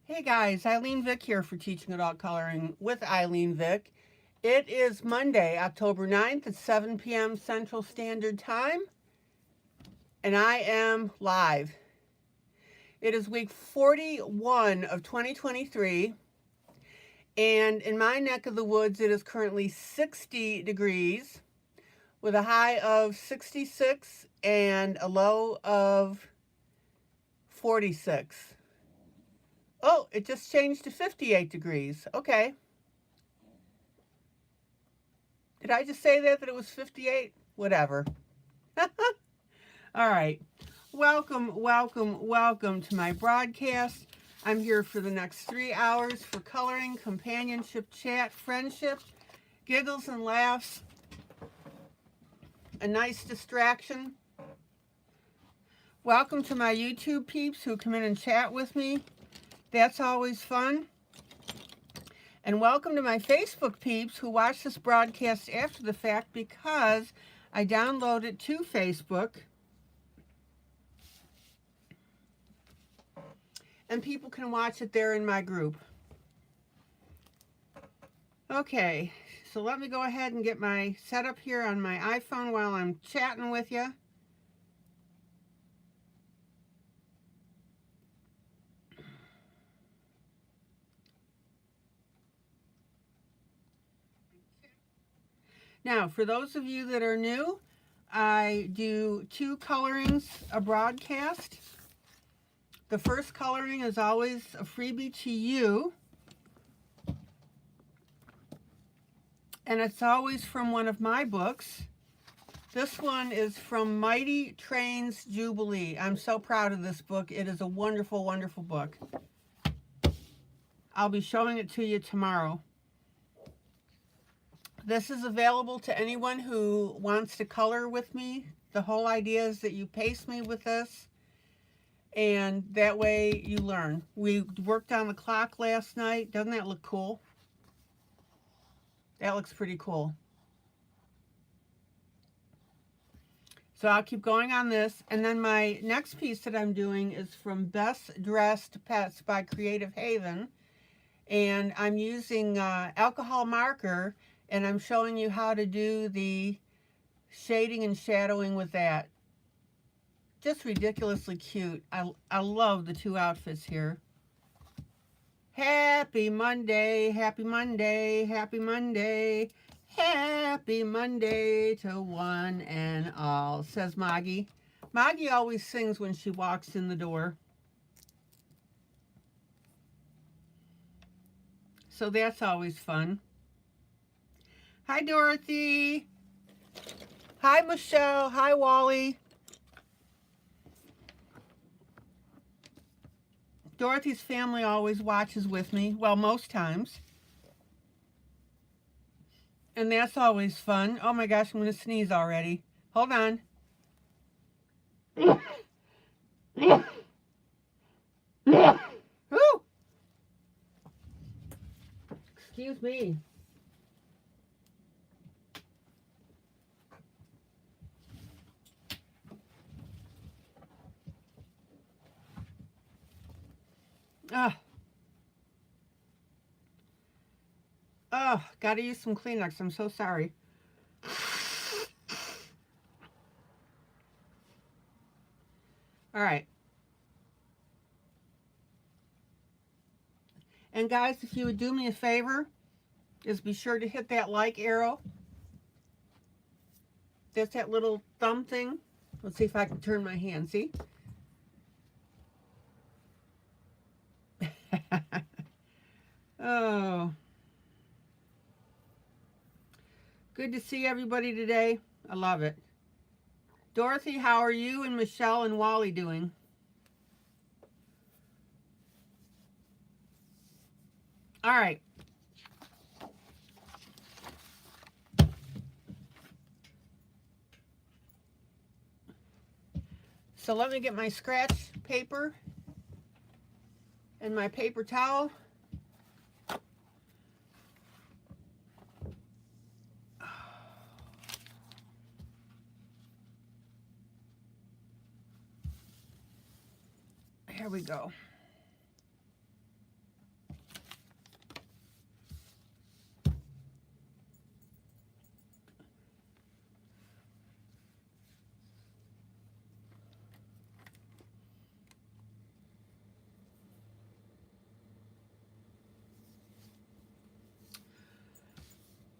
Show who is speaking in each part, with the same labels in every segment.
Speaker 1: Hey guys, ILene Vick here for Teaching Adult Coloring with ILene Vick. It is Monday, October 9th at 7 p.m. Central Standard Time, and I am live. It is week 41 of 2023, and in my neck of the woods, it is currently 60 degrees with a high of 66 and a low of 46. Oh, it just changed to 58 degrees. Okay. Did I just say that it was 58? Whatever. All right. Welcome to my broadcast. I'm here for the next 3 hours for coloring, companionship, chat, friendship, giggles and laughs, a nice distraction. Welcome to my YouTube peeps who come in and chat with me. That's always fun. And welcome to my Facebook peeps who watch this broadcast after the fact because I download it to Facebook. And people can watch it there in my group. Okay, so let me go ahead and get my setup here on my iPhone while I'm chatting with you. Now, for those of you that are new, I do 2 colorings a broadcast. The first coloring is always a freebie to you. And it's always from one of my books. This one is from Mighty Trains Jubilee. I'm so proud of this book. It is a wonderful, wonderful book. I'll be showing it to you tomorrow. This is available to anyone who wants to color with me. The whole idea is that you pace me with this, and that way you learn. We worked on the clock last night. Doesn't that look cool? That looks pretty cool. So I'll keep going on this. And then my next piece that I'm doing is from Best Dressed Pets by Creative Haven. And I'm using alcohol marker, and I'm showing you how to do the shading and shadowing with that. Just ridiculously cute. I love the 2 outfits here. Happy Monday, happy Monday, happy Monday, happy Monday to one and all, says Maggie. Maggie always sings when she walks in the door. So that's always fun. Hi, Dorothy. Hi, Michelle. Hi, Wally. Dorothy's family always watches with me. Well, most times. And that's always fun. Oh my gosh, I'm going to sneeze already. Hold on. Ooh. Excuse me. Gotta use some Kleenex. I'm so sorry. All right. And guys, if you would do me a favor, is be sure to hit that like arrow. That's that little thumb thing. Let's see if I can turn my hand. See? Oh. Good to see everybody today. I love it. Dorothy, how are you and Michelle and Wally doing? All right. So let me get my scratch paper and my paper towel. Here we go.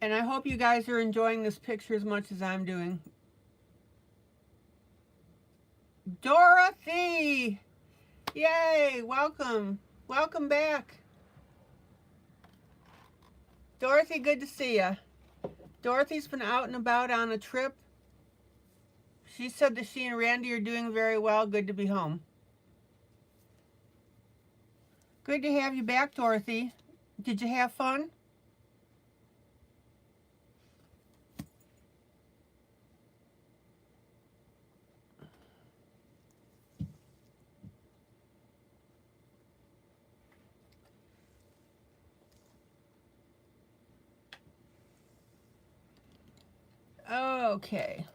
Speaker 1: And I hope you guys are enjoying this picture as much as I'm doing. Dorothy! Yay! Welcome. Welcome back. Dorothy, good to see you. Dorothy's been out and about on a trip. She said that she and Randy are doing very well. Good to be home. Good to have you back, Dorothy. Did you have fun? Okay.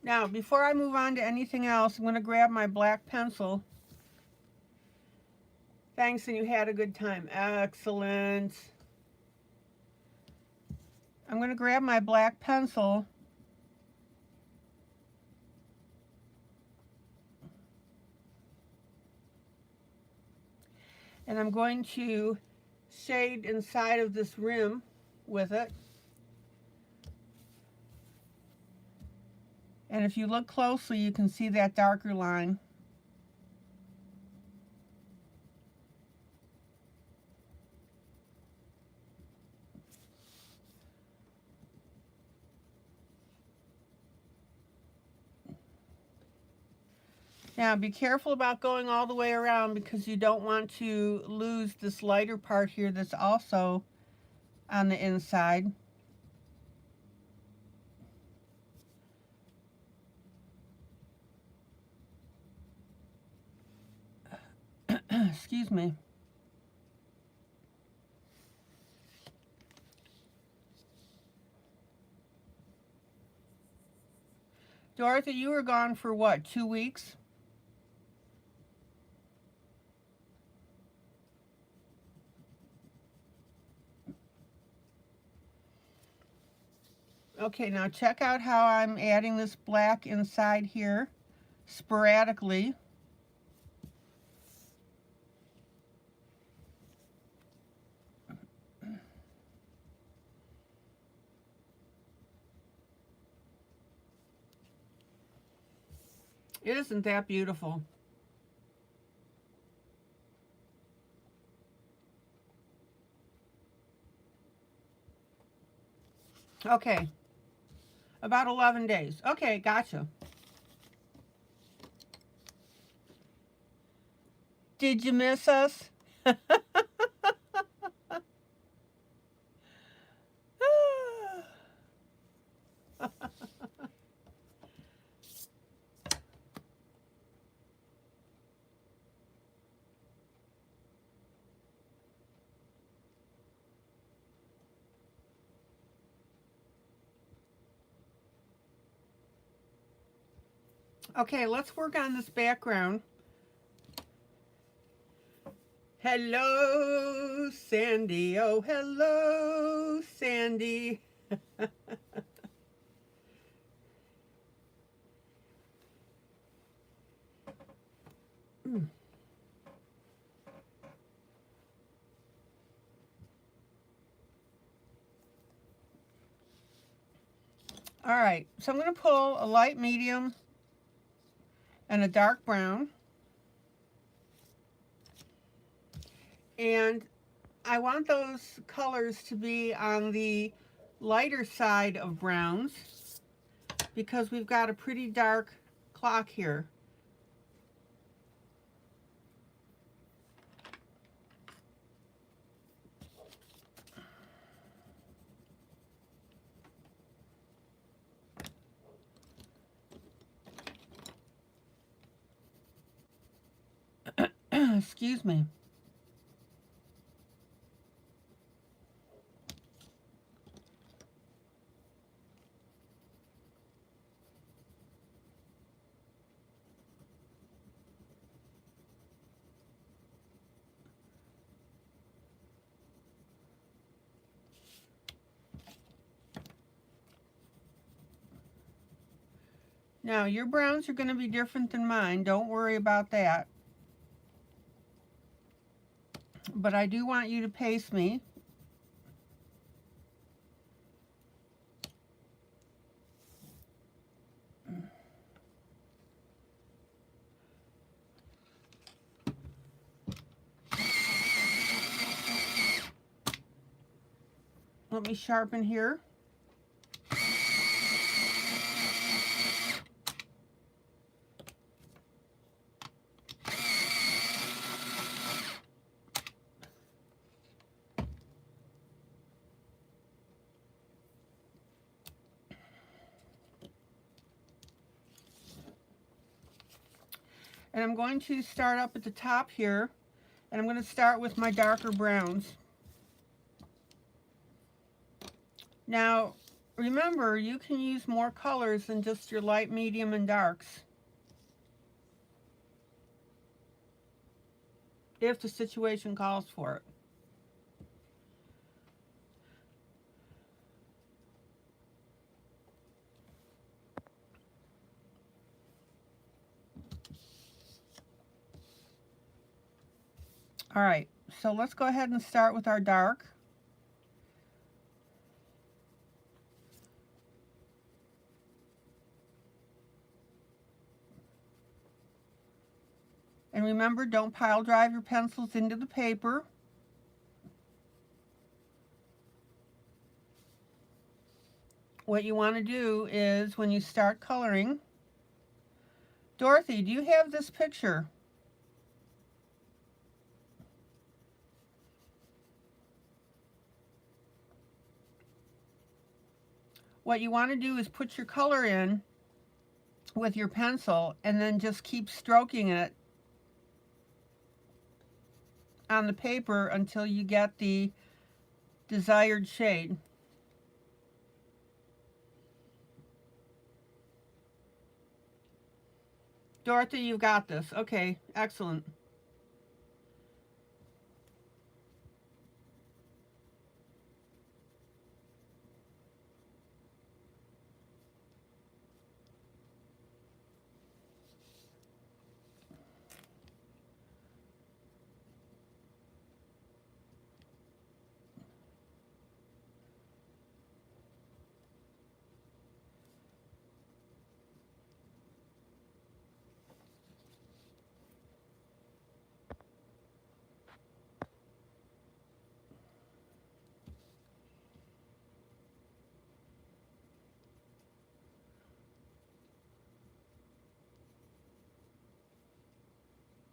Speaker 1: Now, before I move on to anything else, I'm going to grab my black pencil. Thanks, and you had a good time. Excellent. I'm going to grab my black pencil. And I'm going to shade inside of this rim with it. And if you look closely, you can see that darker line. Now be careful about going all the way around because you don't want to lose this lighter part here that's also on the inside. Excuse me. Dorothy, you were gone for what, 2 weeks? Okay, now check out how I'm adding this black inside here sporadically. Isn't that beautiful? Okay, about 11 days. Okay, gotcha. Did you miss us? Okay, let's work on this background. Hello, Sandy. Oh, hello, Sandy. All right, so I'm going to pull a light medium and a dark brown. And I want those colors to be on the lighter side of browns because we've got a pretty dark clock here. Excuse me. Now, your browns are going to be different than mine. Don't worry about that. But I do want you to pace me. Let me sharpen here. And I'm going to start up at the top here, and I'm going to start with my darker browns. Now, remember, you can use more colors than just your light, medium, and darks, if the situation calls for it. All right, so let's go ahead and start with our dark. And remember, don't pile drive your pencils into the paper. What you want to do is, when you start coloring, Dorothy, do you have this picture? What you want to do is put your color in with your pencil and then just keep stroking it on the paper until you get the desired shade. Dorothy, you've got this. Okay, excellent.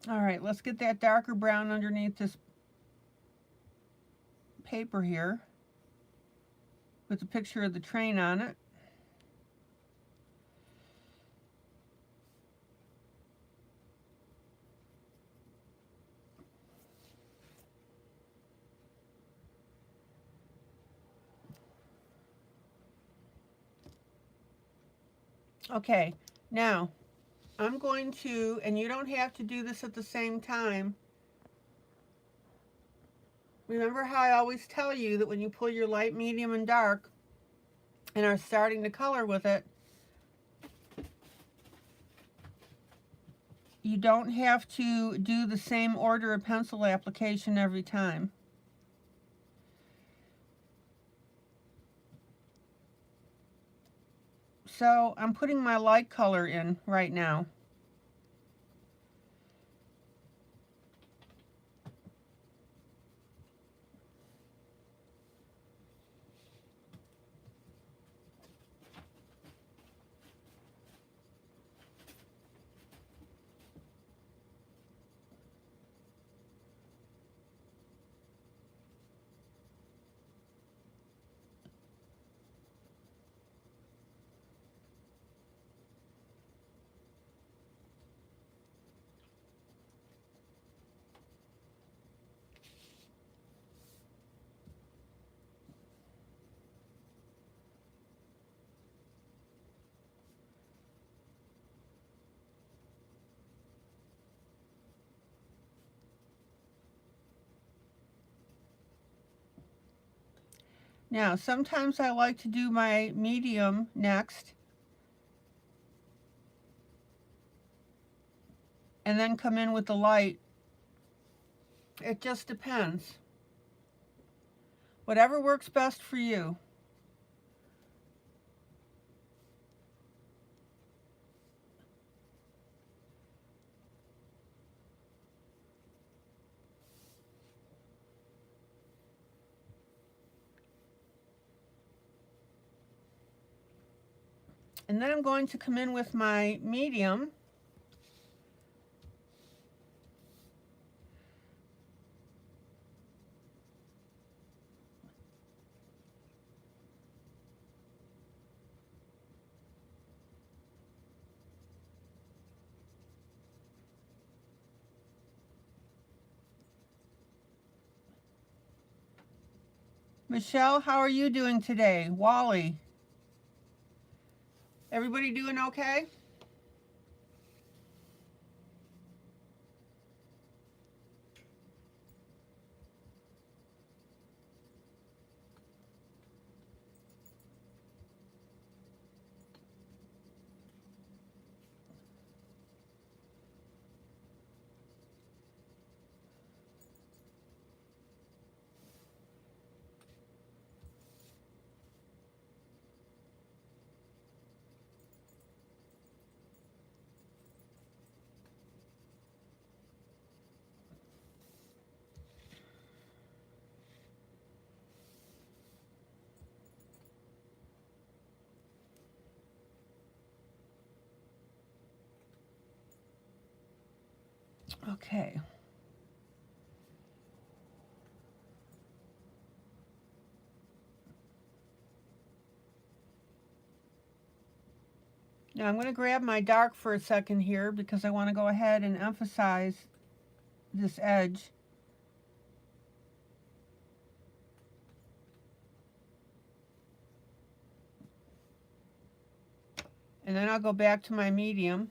Speaker 1: All right, let's get that darker brown underneath this paper here with a picture of the train on it. Okay, now I'm going to, and you don't have to do this at the same time. Remember how I always tell you that when you pull your light, medium, and dark and are starting to color with it, you don't have to do the same order of pencil application every time. So I'm putting my light color in right now. Now, sometimes I like to do my medium next. and then come in with the light. It just depends. Whatever works best for you. And then I'm going to come in with my medium. Michelle, how are you doing today? Wally, everybody doing okay? Okay. Now I'm going to grab my dark for a second here because I want to go ahead and emphasize this edge. And then I'll go back to my medium.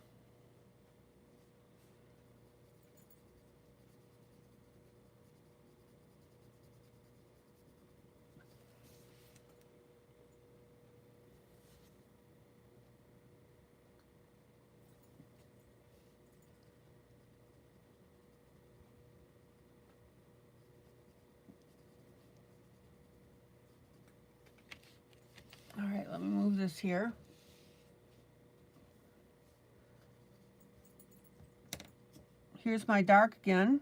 Speaker 1: All right, let me move this here. Here's my dark again.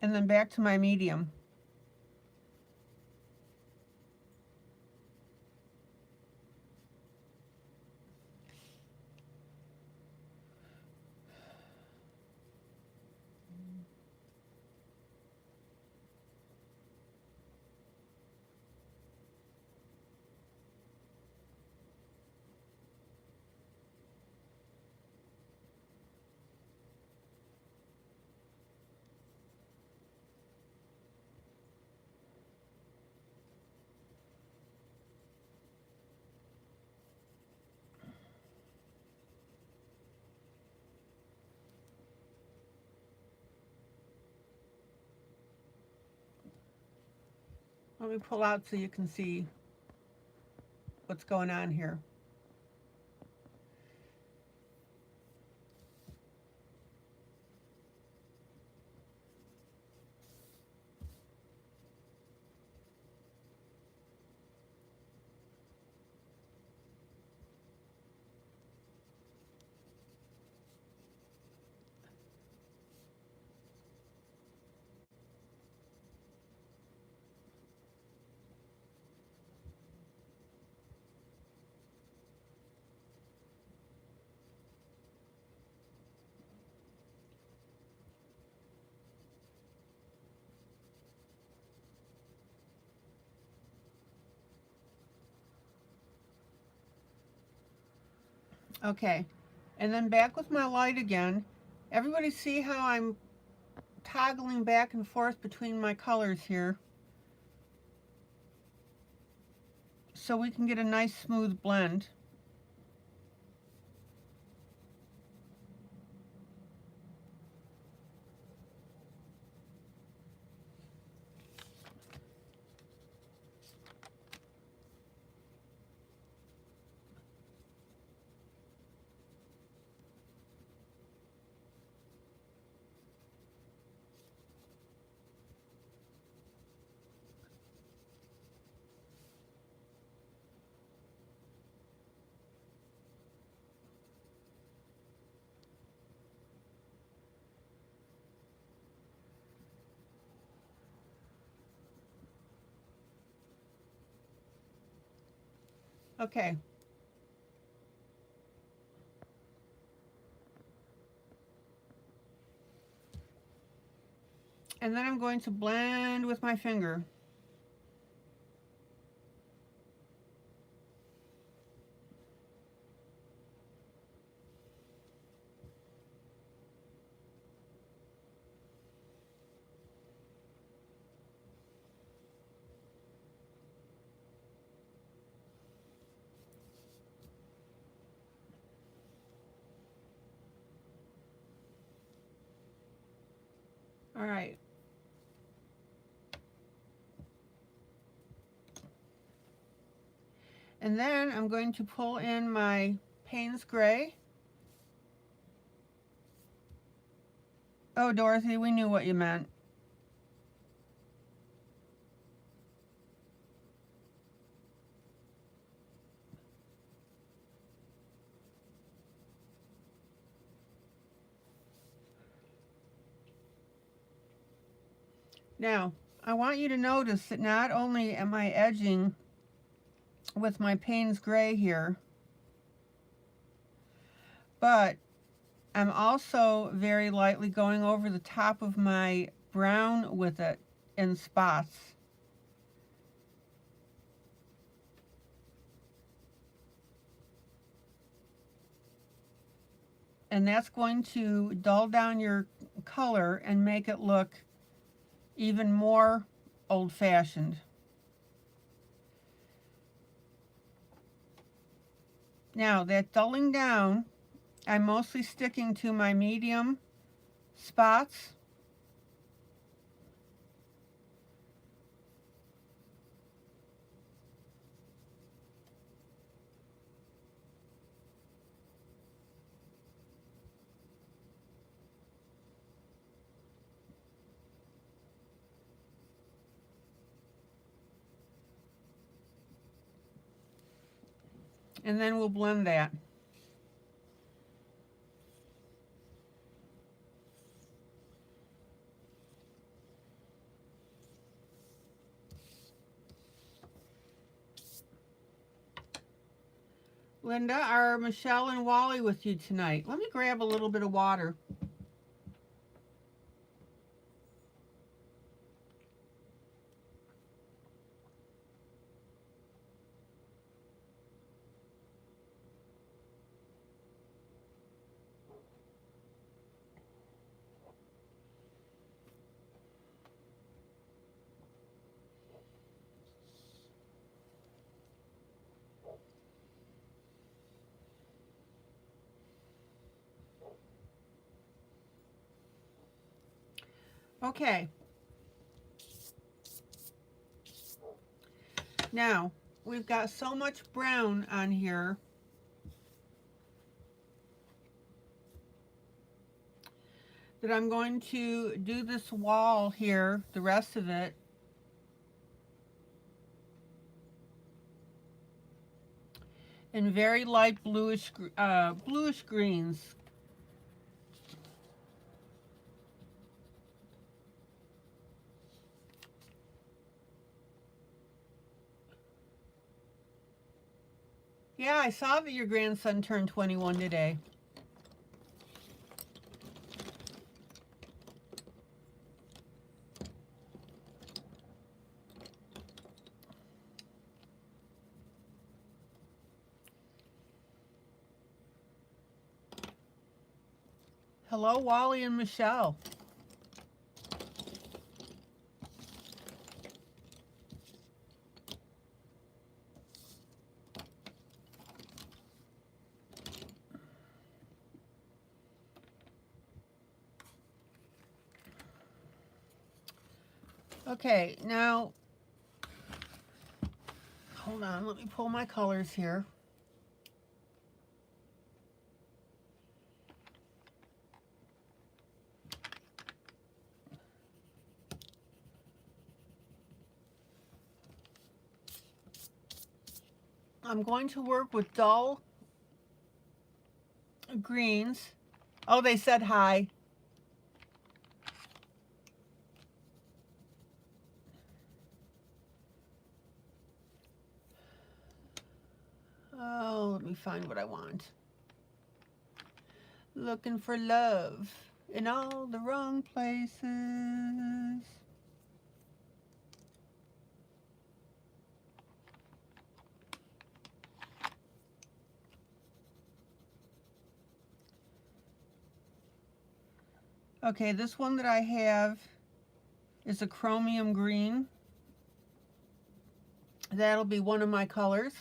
Speaker 1: And then back to my medium. Let me pull out so you can see what's going on here. Okay, and then back with my light again. Everybody see how I'm toggling back and forth between my colors here so we can get a nice smooth blend. Okay. And then I'm going to blend with my finger. All right. And then I'm going to pull in my Payne's Gray. Oh, Dorothy, we knew what you meant. Now, I want you to notice that not only am I edging with my Payne's Gray here, but I'm also very lightly going over the top of my brown with it in spots. And that's going to dull down your color and make it look even more old-fashioned. Now, that dulling down, I'm mostly sticking to my medium spots. And then we'll blend that. Linda, are Michelle and Wally with you tonight? Let me grab a little bit of water. Okay. Now, we've got so much brown on here that I'm going to do this wall here, the rest of it, in very light bluish greens. Yeah, I saw that your grandson turned 21 today. Hello, Wally and Michelle. Okay, now, hold on, let me pull my colors here. I'm going to work with dull greens. Oh, they said hi. Oh, let me find what I want. Looking for love in all the wrong places. Okay, this one that I have is a chromium green. That'll be one of my colors.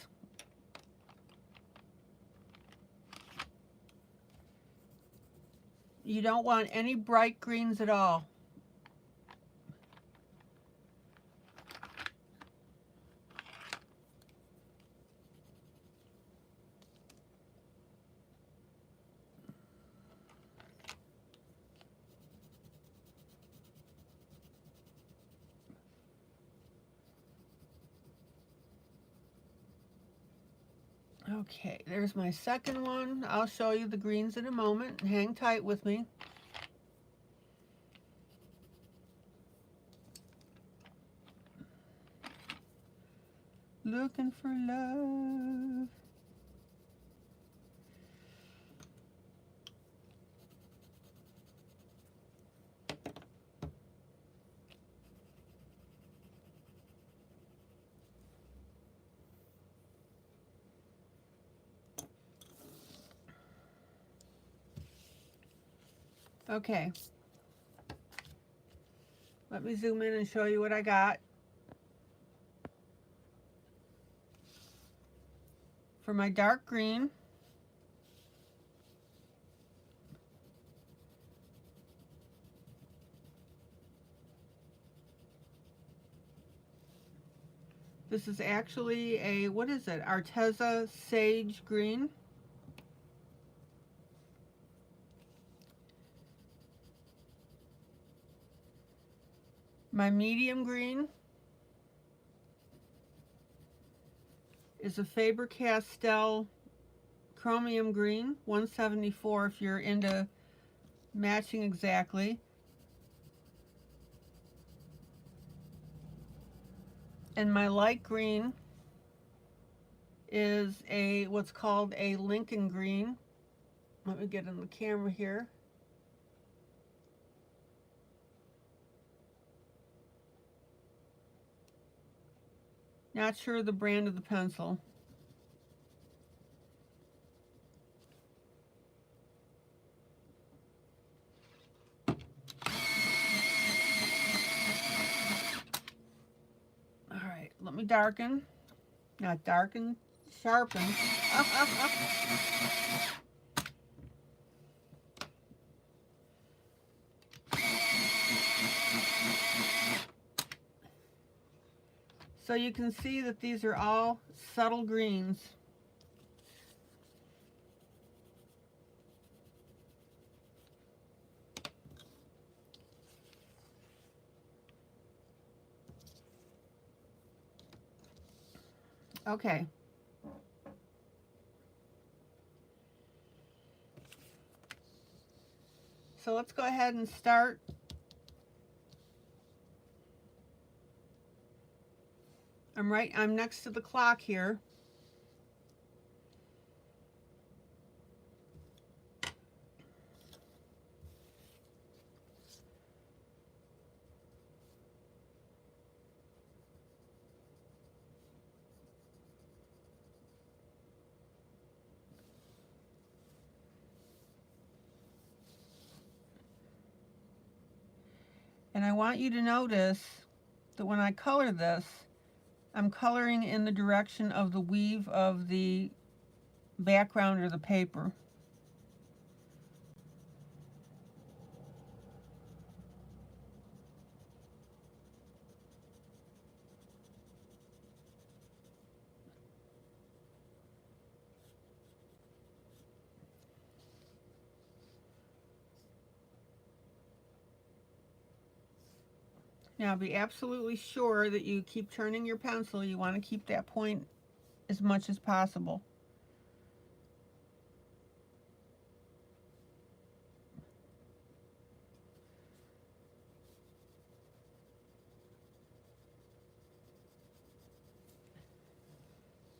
Speaker 1: You don't want any bright greens at all. Okay, there's my second one. I'll show you the greens in a moment. Hang tight with me. Looking for love. Okay. Let me zoom in and show you what I got. For my dark green, this is actually a, what is it? Arteza Sage Green. My medium green is a Faber-Castell Chromium Green, 174 if you're into matching exactly. And my light green is a what's called a Lincoln green. Let me get in the camera here. Not sure the brand of the pencil. All right, let me darken. Not darken, sharpen. So you can see that these are all subtle greens. Okay. So let's go ahead and start. I'm next to the clock here. And I want you to notice that when I color this, I'm coloring in the direction of the weave of the background or the paper. Now be absolutely sure that you keep turning your pencil. You want to keep that point as much as possible.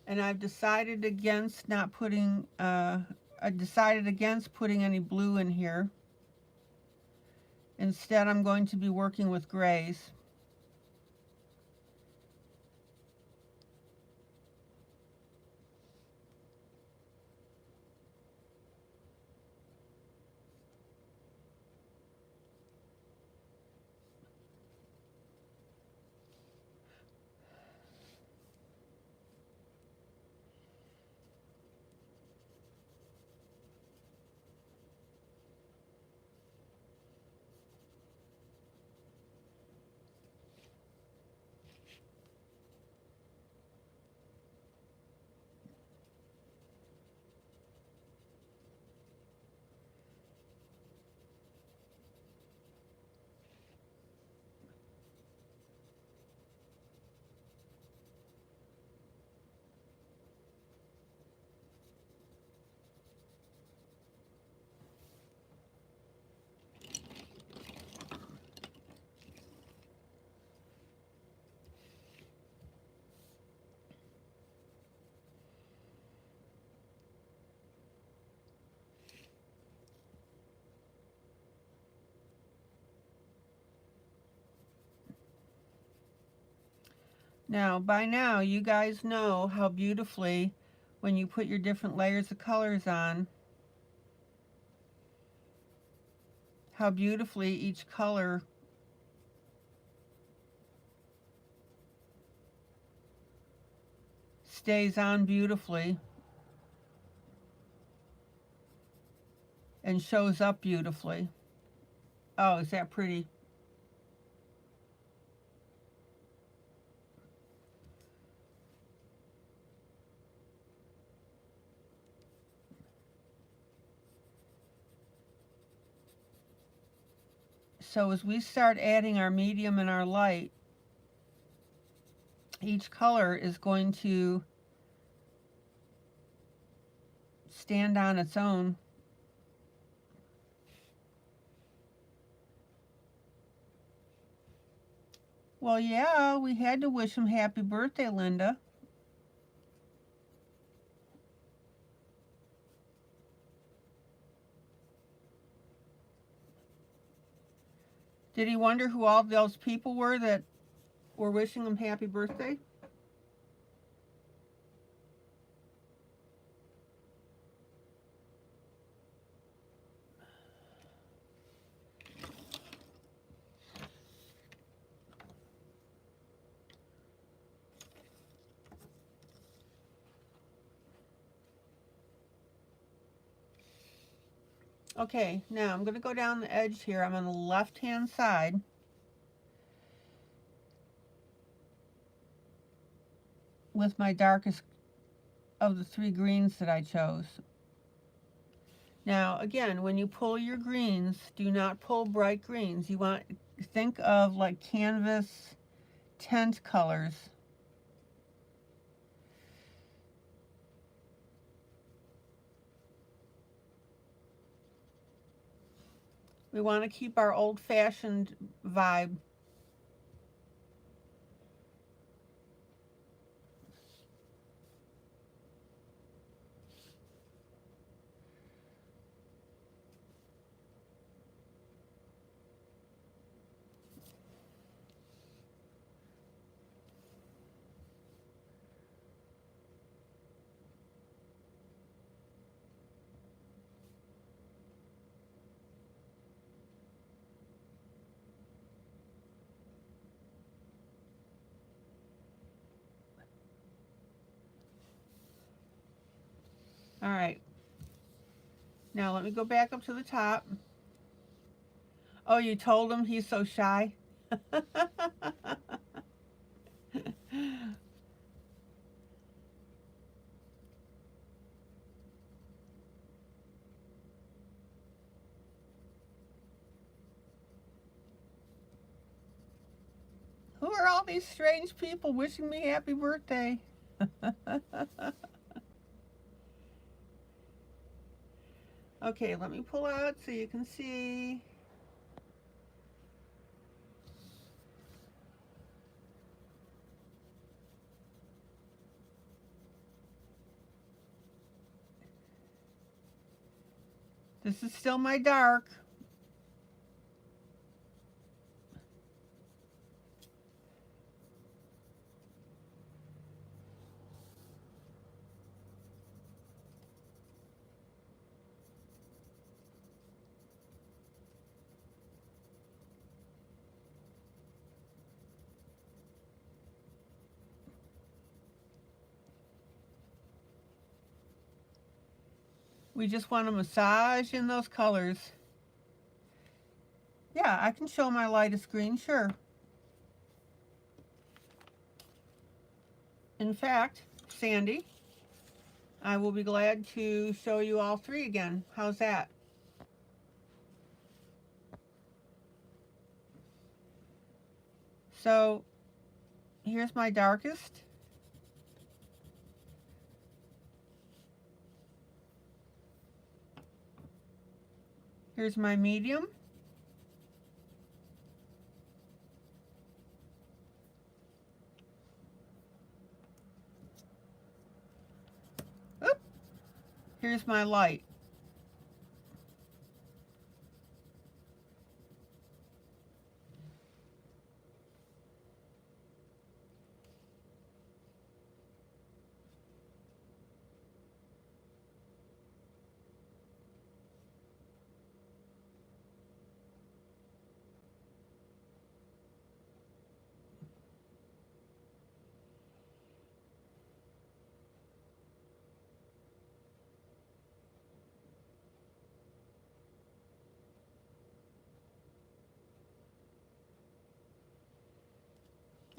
Speaker 1: And I've decided against not putting, I decided against putting any blue in here. Instead, I'm going to be working with grays. Now, by now, you guys know how beautifully, when you put your different layers of colors on, how beautifully each color stays on beautifully and shows up beautifully. Oh, is that pretty? So as we start adding our medium and our light, each color is going to stand on its own. Well, yeah, we had to wish him happy birthday, Linda. Did he wonder who all those people were that were wishing him happy birthday? Okay, now I'm going to go down the edge here. I'm on the left-hand side. With my darkest of the three greens that I chose. Now, again, when you pull your greens, do not pull bright greens. You want to think of like canvas tint colors. We want to keep our old-fashioned vibe. All right. Now let me go back up to the top. Oh, you told him he's so shy? these strange people wishing me happy birthday. Okay, let me pull out so you can see. This is still my dark. We just want to massage in those colors. Yeah, I can show my lightest green, sure. In fact, Sandy, I will be glad to show you all three again. How's that? So, here's my darkest. Here's my medium. Oop. Here's my light.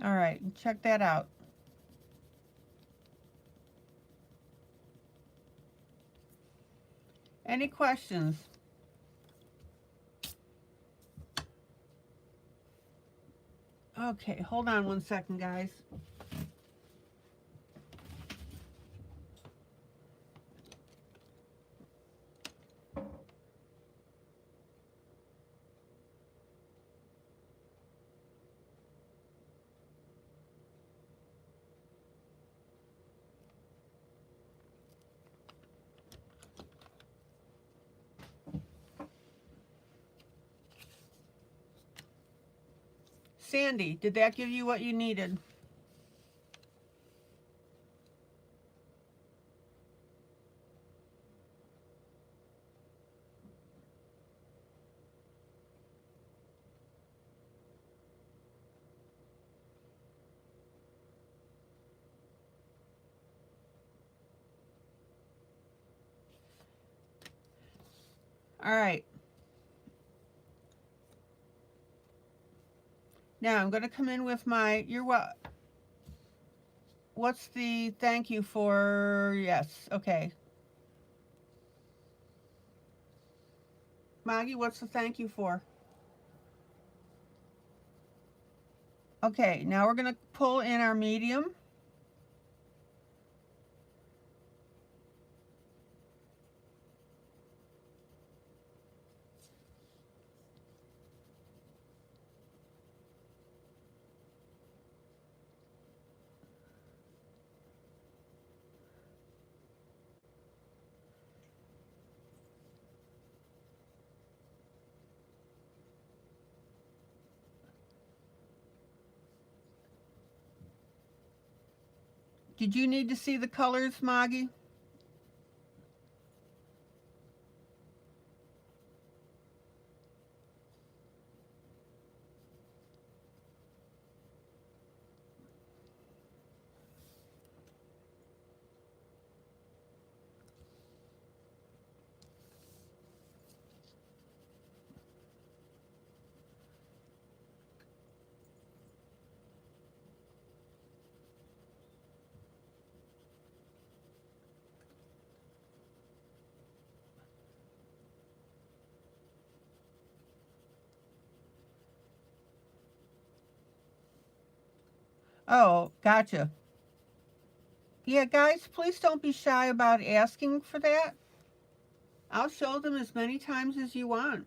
Speaker 1: All right, check that out. Any questions? Okay, hold on 1 second, guys. Sandy, did that give you what you needed? All right. Now I'm going to come in with my, what's the thank you for? Yes, okay. Maggie, what's the thank you for? Okay, now we're going to pull in our medium. Did you need to see the colors, Maggie? Oh, gotcha. Yeah, guys, please don't be shy about asking for that. I'll show them as many times as you want.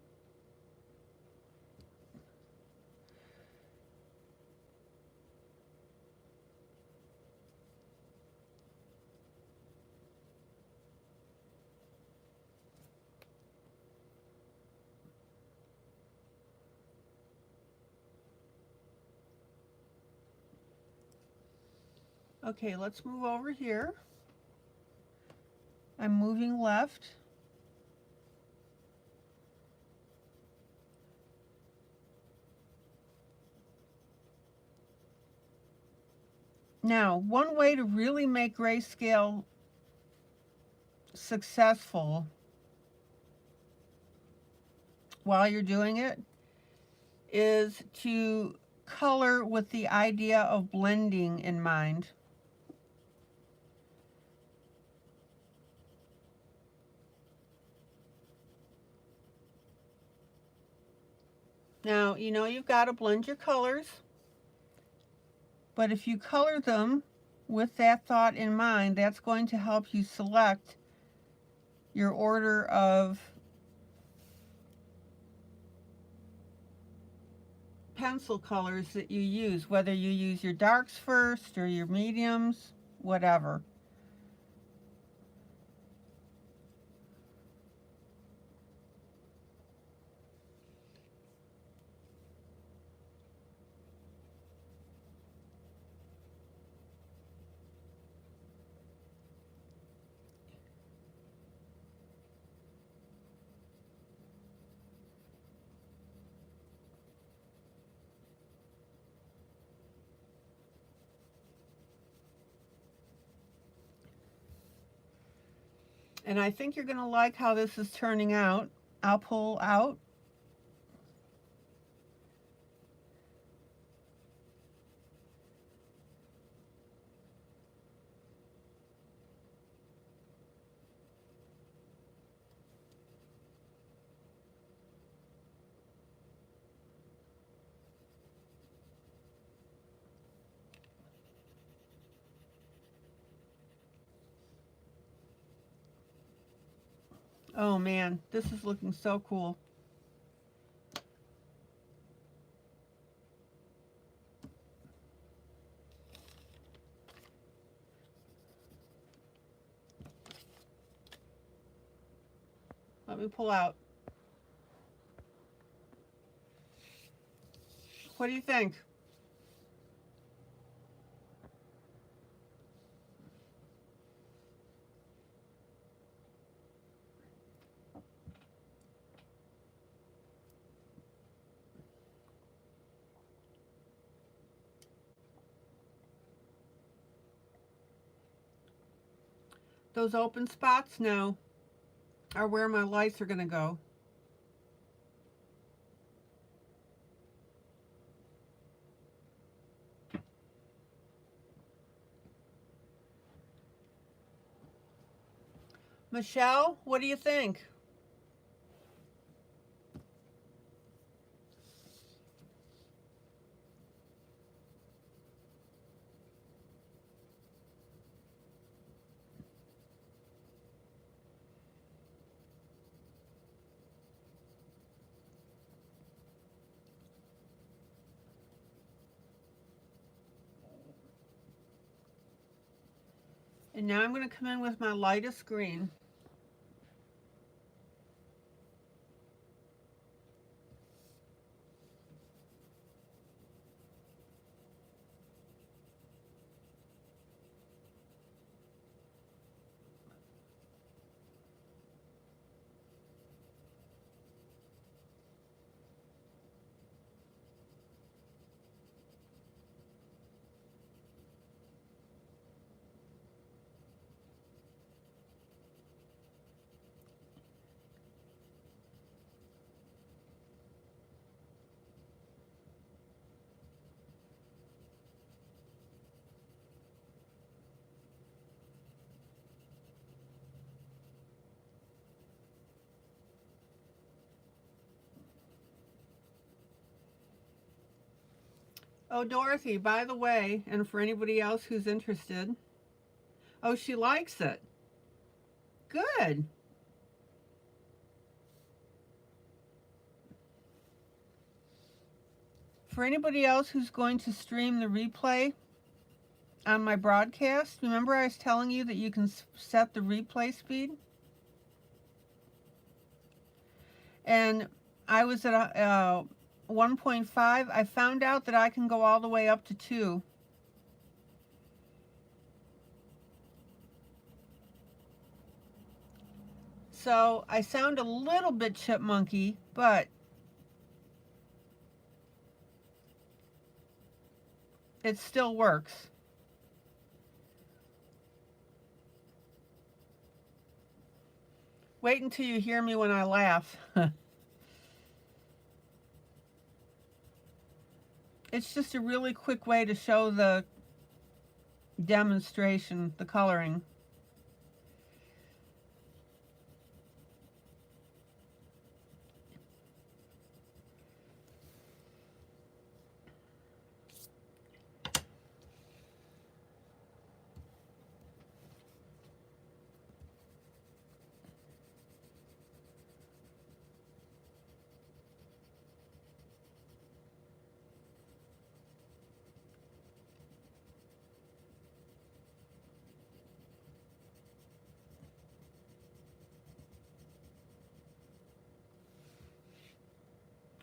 Speaker 1: Okay, let's move over here. I'm moving left. Now, one way to really make grayscale successful while you're doing it is to color with the idea of blending in mind. Now, you know you've got to blend your colors, but if you color them with that thought in mind, that's going to help you select your order of pencil colors that you use, whether you use your darks first or your mediums, whatever. And I think you're going to like how this is turning out. I'll pull out. Oh man, this is looking so cool. Let me pull out. What do you think? Those open spots now are where my lights are going to go. Michelle, what do you think? And now I'm going to come in with my lightest green. Oh, Dorothy, by the way, and for anybody else who's interested, oh, she likes it. Good. For anybody else who's going to stream the replay on my broadcast, remember I was telling you that you can set the replay speed? And I was at 1.5. I found out that I can go all the way up to 2. So I sound a little bit chipmunky, but it still works. Wait until you hear me when I laugh. It's just a really quick way to show the demonstration, the coloring.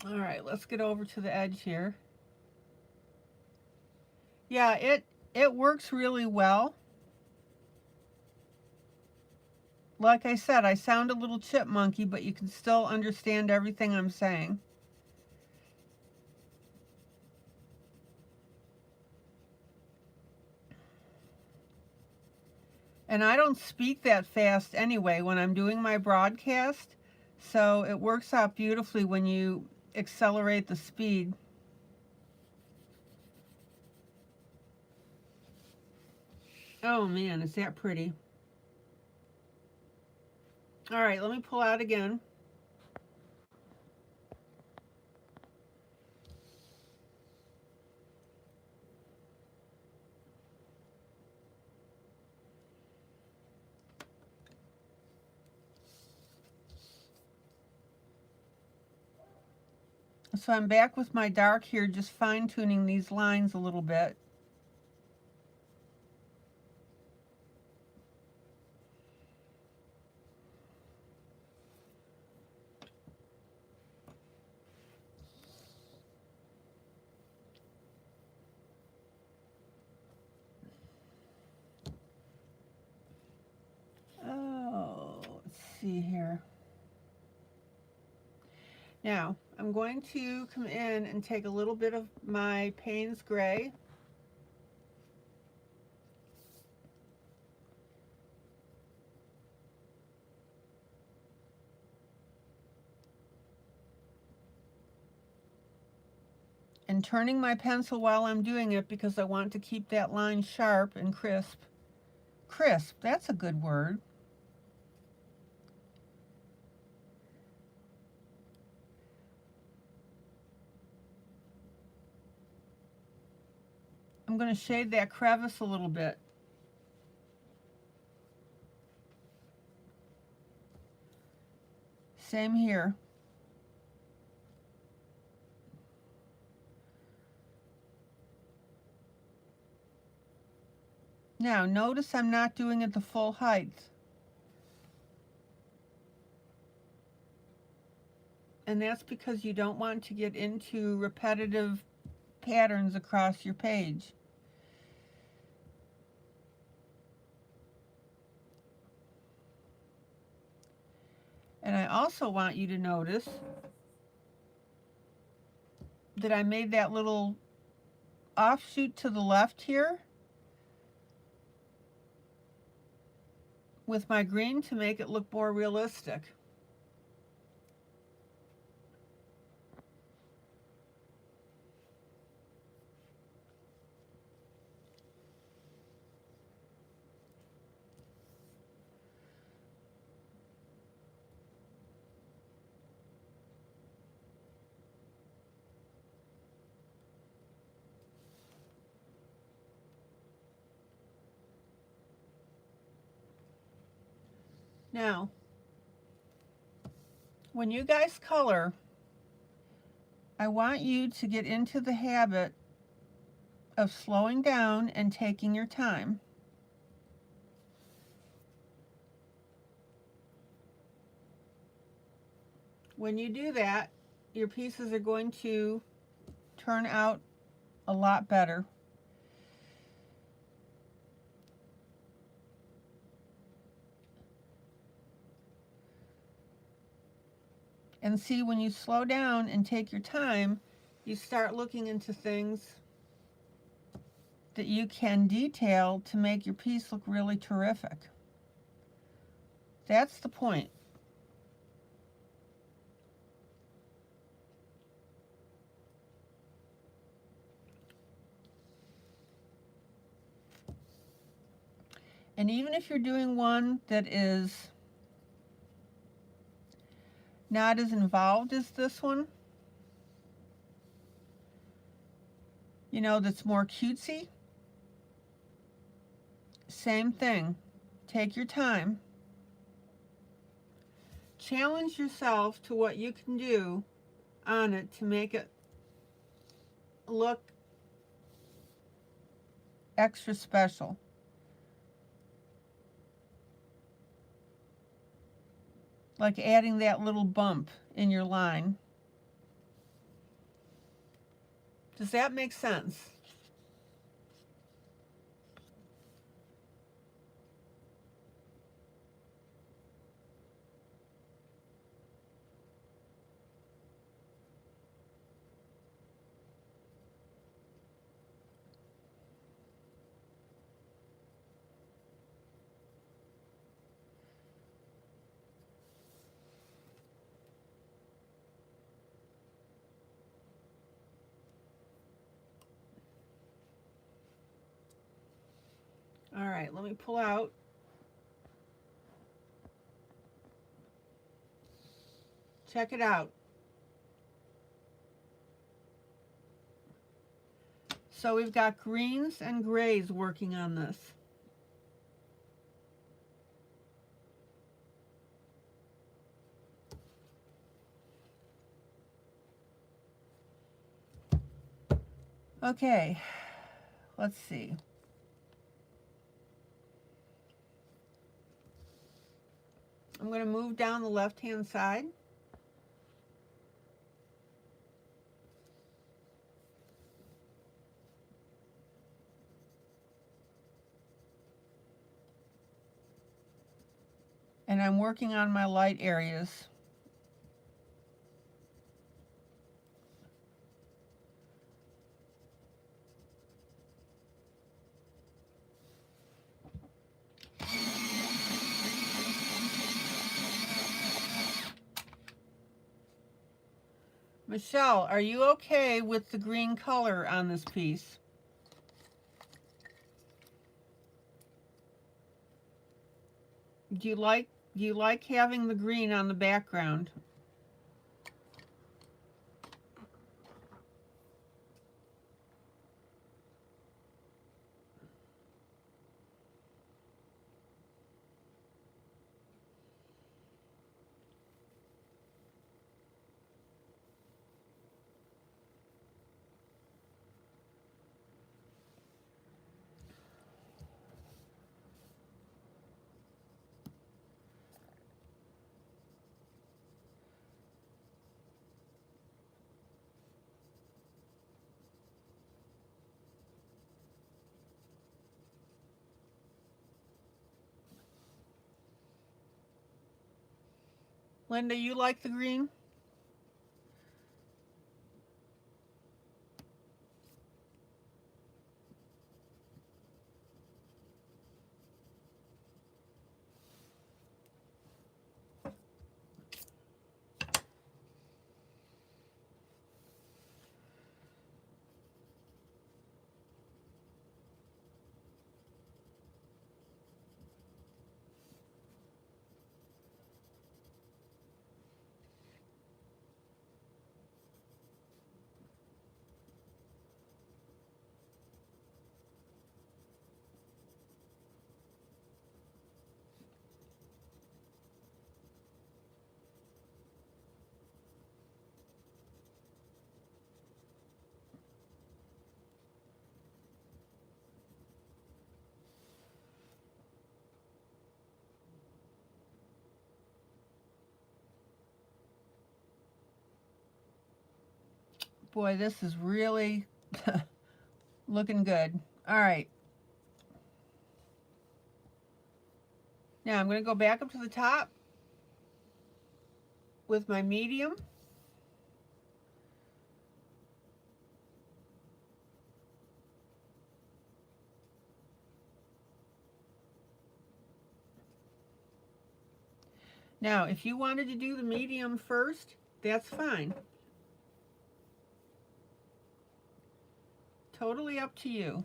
Speaker 1: All right, let's get over to the edge here. Yeah, it works really well. Like I said, I sound a little chipmunky, but you can still understand everything I'm saying. And I don't speak that fast anyway when I'm doing my broadcast, so it works out beautifully when you accelerate the speed. Oh man, is that pretty. All right, let me pull out again. So I'm back with my dark here, just fine-tuning these lines a little bit. Oh, let's see here. Now, I'm going to come in and take a little bit of my Payne's Gray. And turning my pencil while I'm doing it because I want to keep that line sharp and crisp. Crisp, that's a good word. I'm going to shade that crevice a little bit. Same here. Now, notice I'm not doing it the full height. And that's because you don't want to get into repetitive patterns across your page. And I also want you to notice that I made that little offshoot to the left here with my green to make it look more realistic. Now, when you guys color, I want you to get into the habit of slowing down and taking your time. When you do that, your pieces are going to turn out a lot better. And see, when you slow down and take your time, you start looking into things that you can detail to make your piece look really terrific. That's the point. And even if you're doing one that is not as involved as this one, you know, that's more cutesy, same thing. Take your time. Challenge yourself to what you can do on it to make it look extra special. Like adding that little bump in your line. Does that make sense? All right, let me pull out. Check it out. So we've got greens and grays working on this. Okay, let's see. I'm going to move down the left-hand side. And I'm working on my light areas. Michelle, are you okay with the green color on this piece? Do you like having the green on the background? Linda, you like the green? Boy, this is really looking good. All right. Now I'm going to go back up to the top with my medium. Now, if you wanted to do the medium first, that's fine. Totally up to you.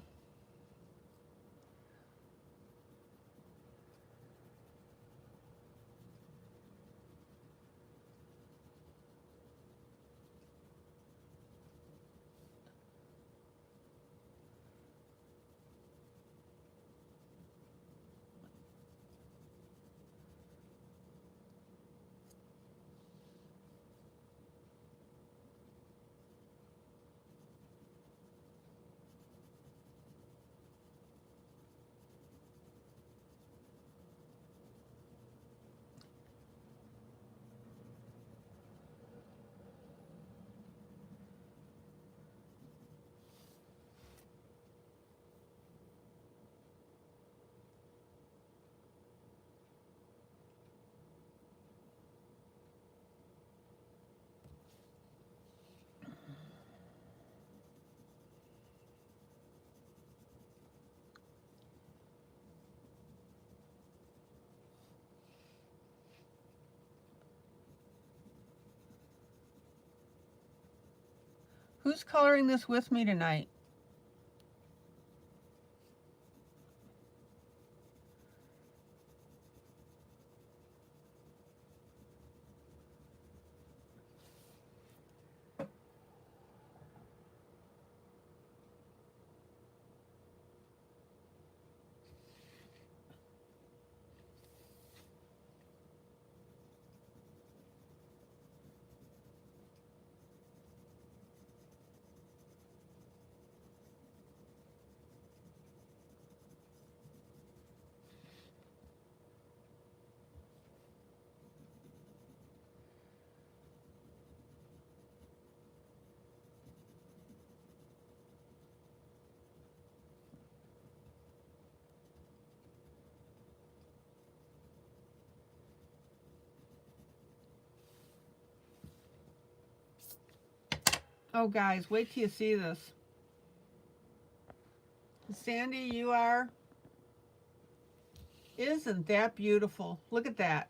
Speaker 1: Who's coloring this with me tonight? Oh, guys, wait till you see this. Sandy, you are... Isn't that beautiful? Look at that.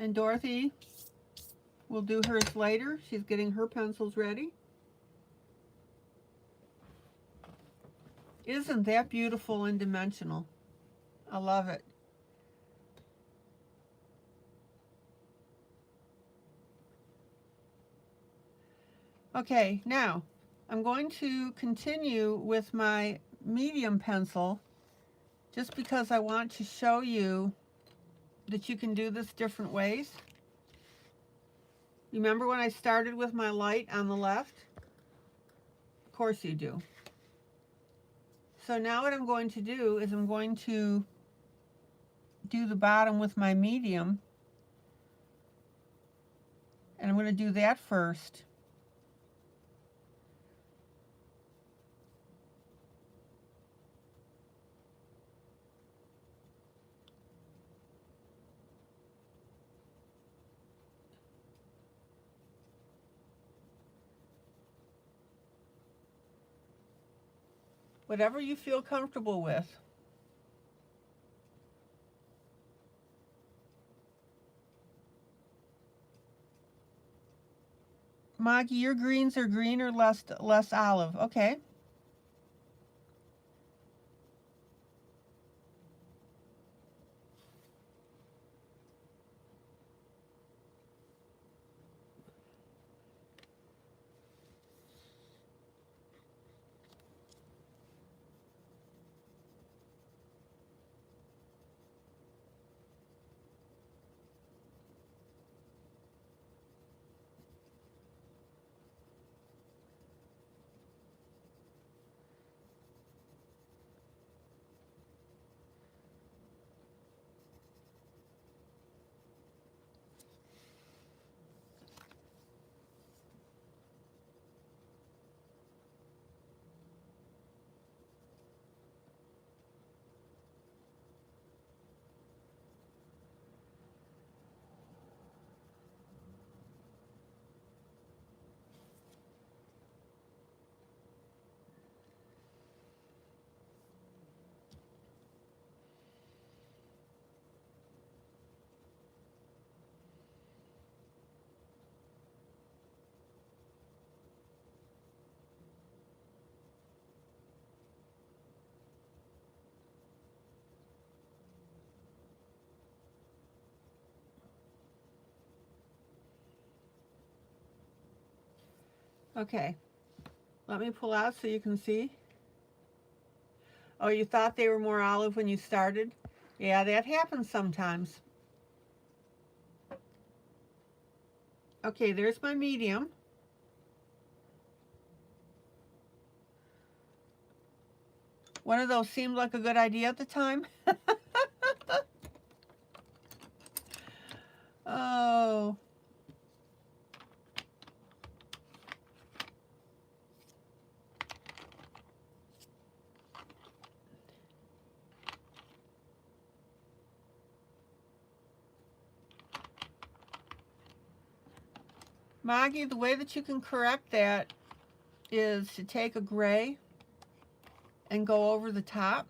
Speaker 1: And Dorothy will do hers later. She's getting her pencils ready. Isn't that beautiful and dimensional? I love it. Okay, now I'm going to continue with my medium pencil just because I want to show you that you can do this different ways. Remember when I started with my light on the left? Of course you do. So now what I'm going to do is I'm going to do the bottom with my medium, and I'm going to do that first. Whatever you feel comfortable with. Maggie, your greens are green or less olive. Okay. Okay, let me pull out so you can see. Oh, you thought they were more olive when you started? Yeah, that happens sometimes. Okay, there's my medium. One of those seemed like a good idea at the time. Oh. Maggie, the way that you can correct that is to take a gray and go over the top.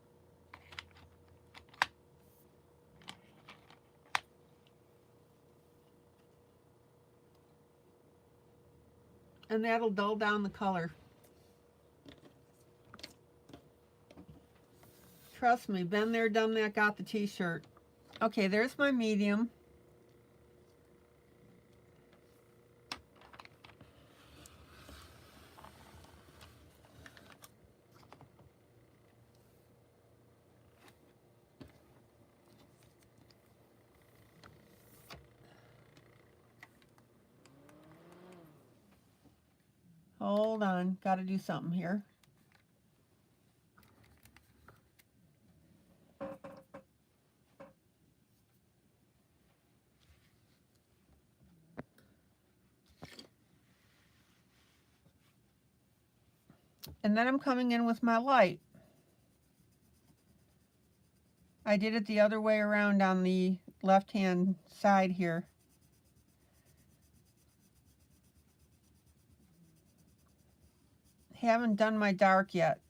Speaker 1: And that'll dull down the color. Trust me, been there, done that, got the t-shirt. Okay, there's my medium. Hold on, gotta do something here. And then I'm coming in with my light. I did it the other way around on the left-hand side here. Haven't done my dark yet.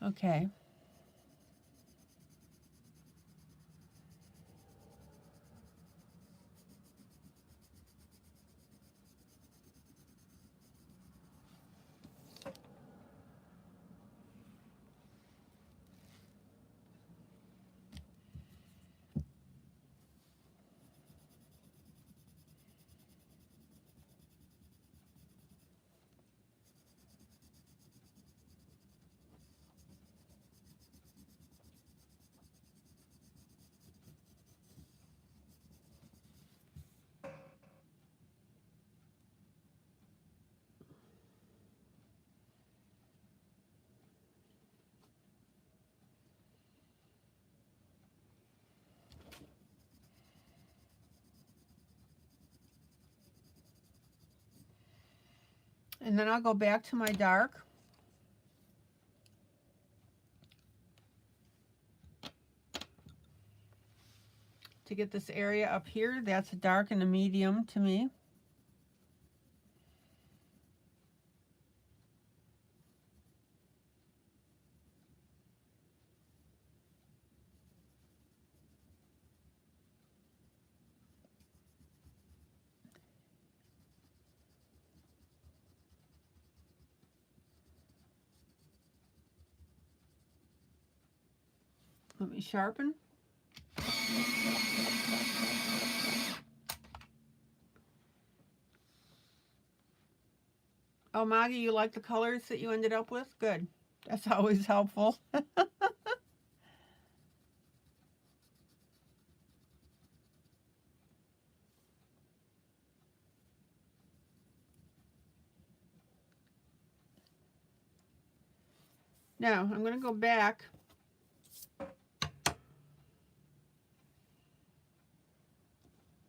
Speaker 1: Okay. And then I'll go back to my dark. To get this area up here, that's a dark and a medium to me. Let me sharpen. Oh, Maggie, you like the colors that you ended up with? Good. That's always helpful. Now, I'm going to go back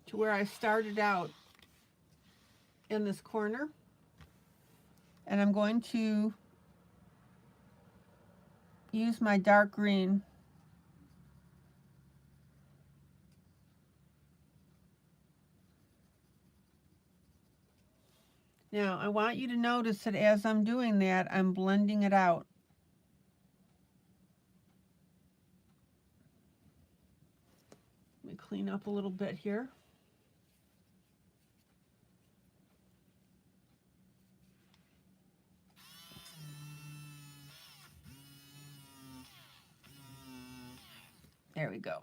Speaker 1: to where I started out in this corner. And I'm going to use my dark green Now, I want you to notice that as I'm doing that, I'm blending it out. Let me clean up a little bit here. There we go.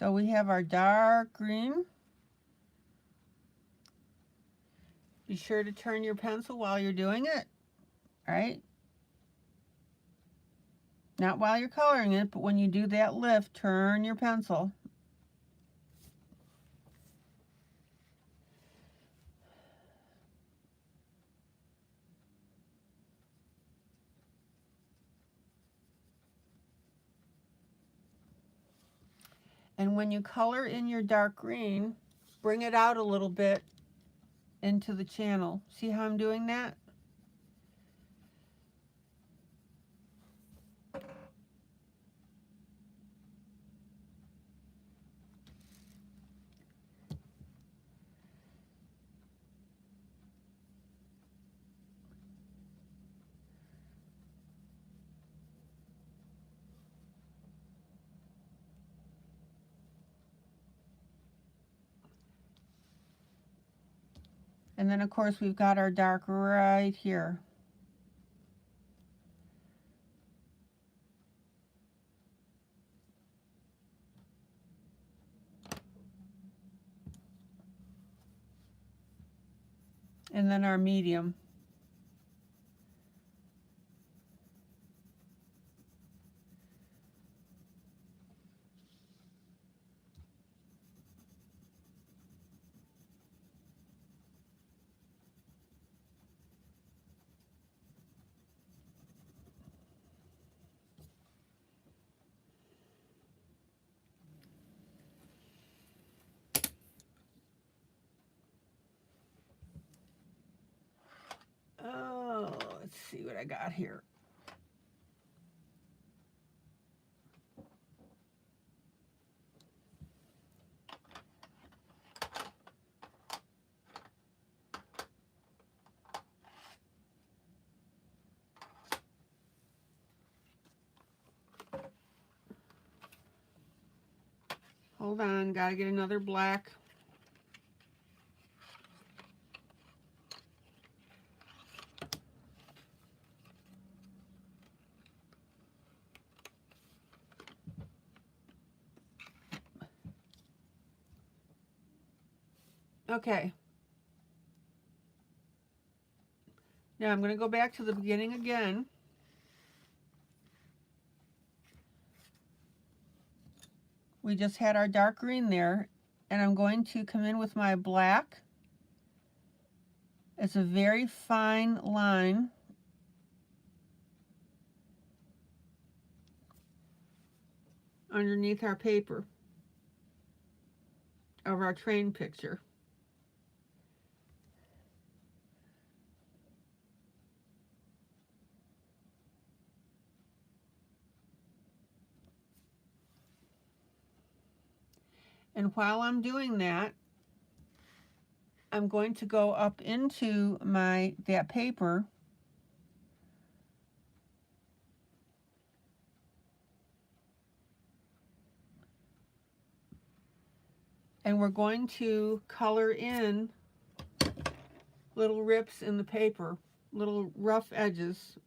Speaker 1: So we have our dark green. Be sure to turn your pencil while you're doing it, all right? Not while you're coloring it, but when you do that lift, turn your pencil. And when you color in your dark green, bring it out a little bit into the channel. See how I'm doing that? And then of course we've got our dark right here. And then our medium. Oh, let's see what I got here. Hold on, gotta get another black. Okay. Now I'm going to go back to the beginning again. We just had our dark green there, and I'm going to come in with my black. It's a very fine line. Underneath our paper of our train picture. And while I'm doing that, I'm going to go up into that paper and we're going to color in little rips in the paper, little rough edges.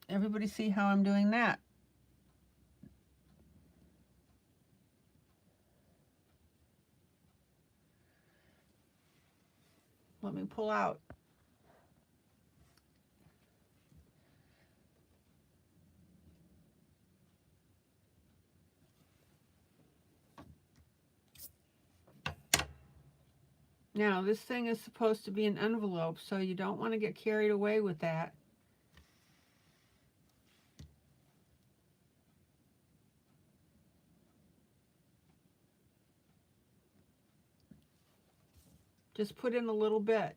Speaker 1: Everybody see how I'm doing that? Let me pull out. Now, this thing is supposed to be an envelope, so you don't want to get carried away with that. Just put in a little bit.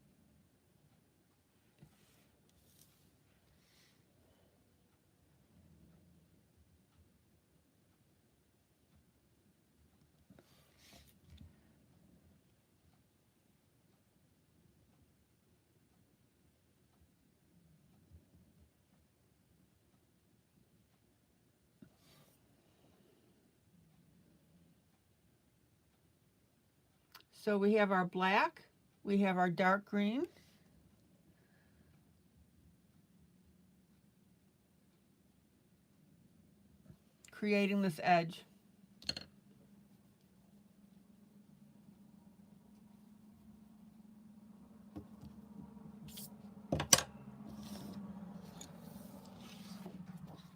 Speaker 1: So we have our black, we have our dark green, creating this edge.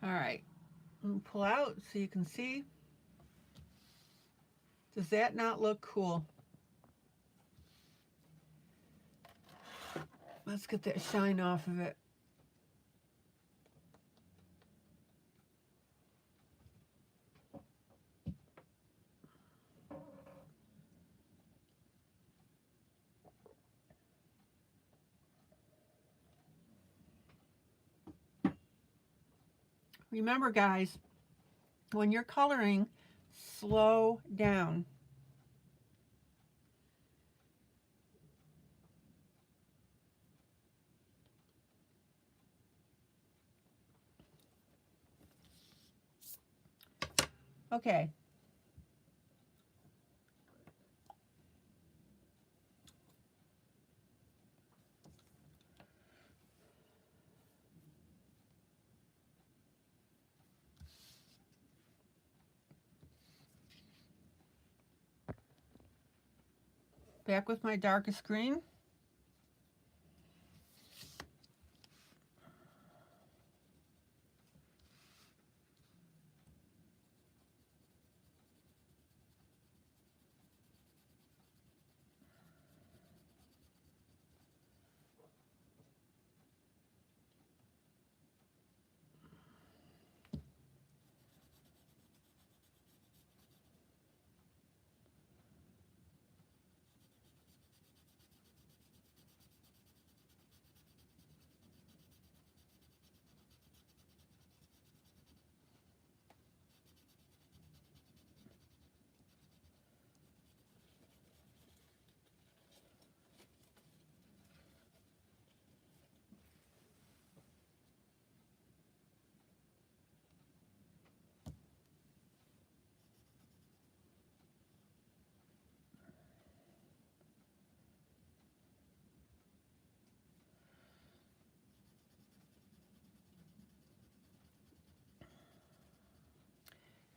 Speaker 1: All right, pull out so you can see. Does that not look cool? Let's get that shine off of it. Remember, guys, when you're coloring, slow down. Okay. Back with my darkest green.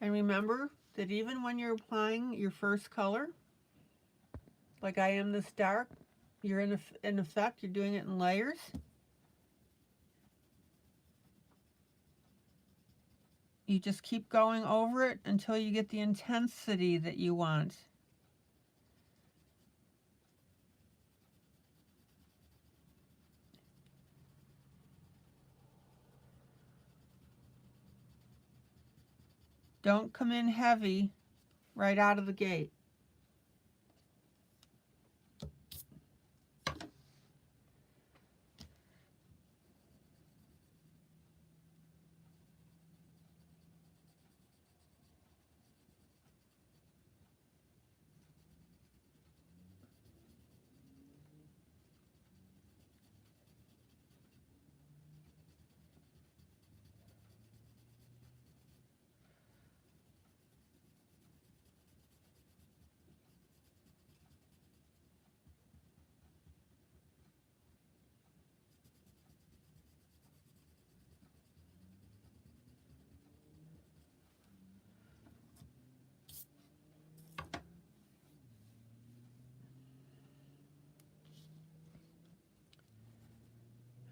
Speaker 1: And remember that even when you're applying your first color, like I am this dark, you're in effect, you're doing it in layers. You just keep going over it until you get the intensity that you want. Don't come in heavy right out of the gate.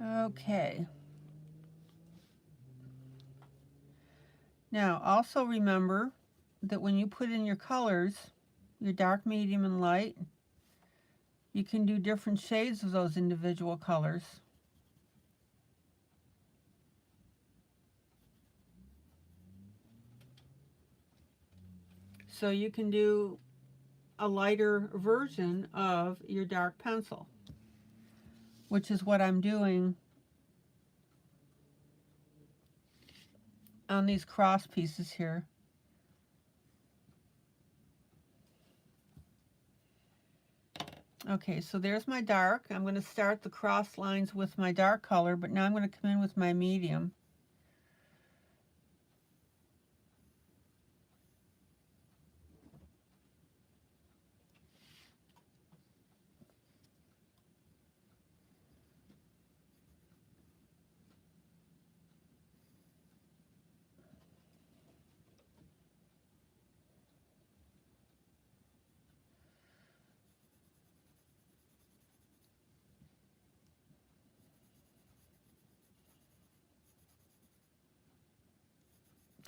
Speaker 1: Okay. Now, also remember that when you put in your colors, your dark, medium, and light, you can do different shades of those individual colors. So you can do a lighter version of your dark pencil, which is what I'm doing on these cross pieces here. Okay, so there's my dark. I'm going to start the cross lines with my dark color, but now I'm going to come in with my medium.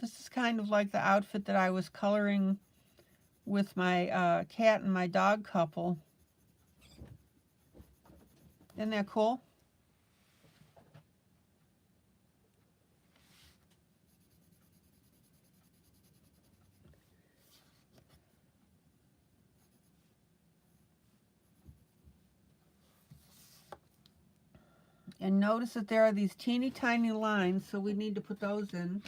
Speaker 1: This is kind of like the outfit that I was coloring with my cat and my dog couple. Isn't that cool? And notice that there are these teeny tiny lines, so we need to put those in.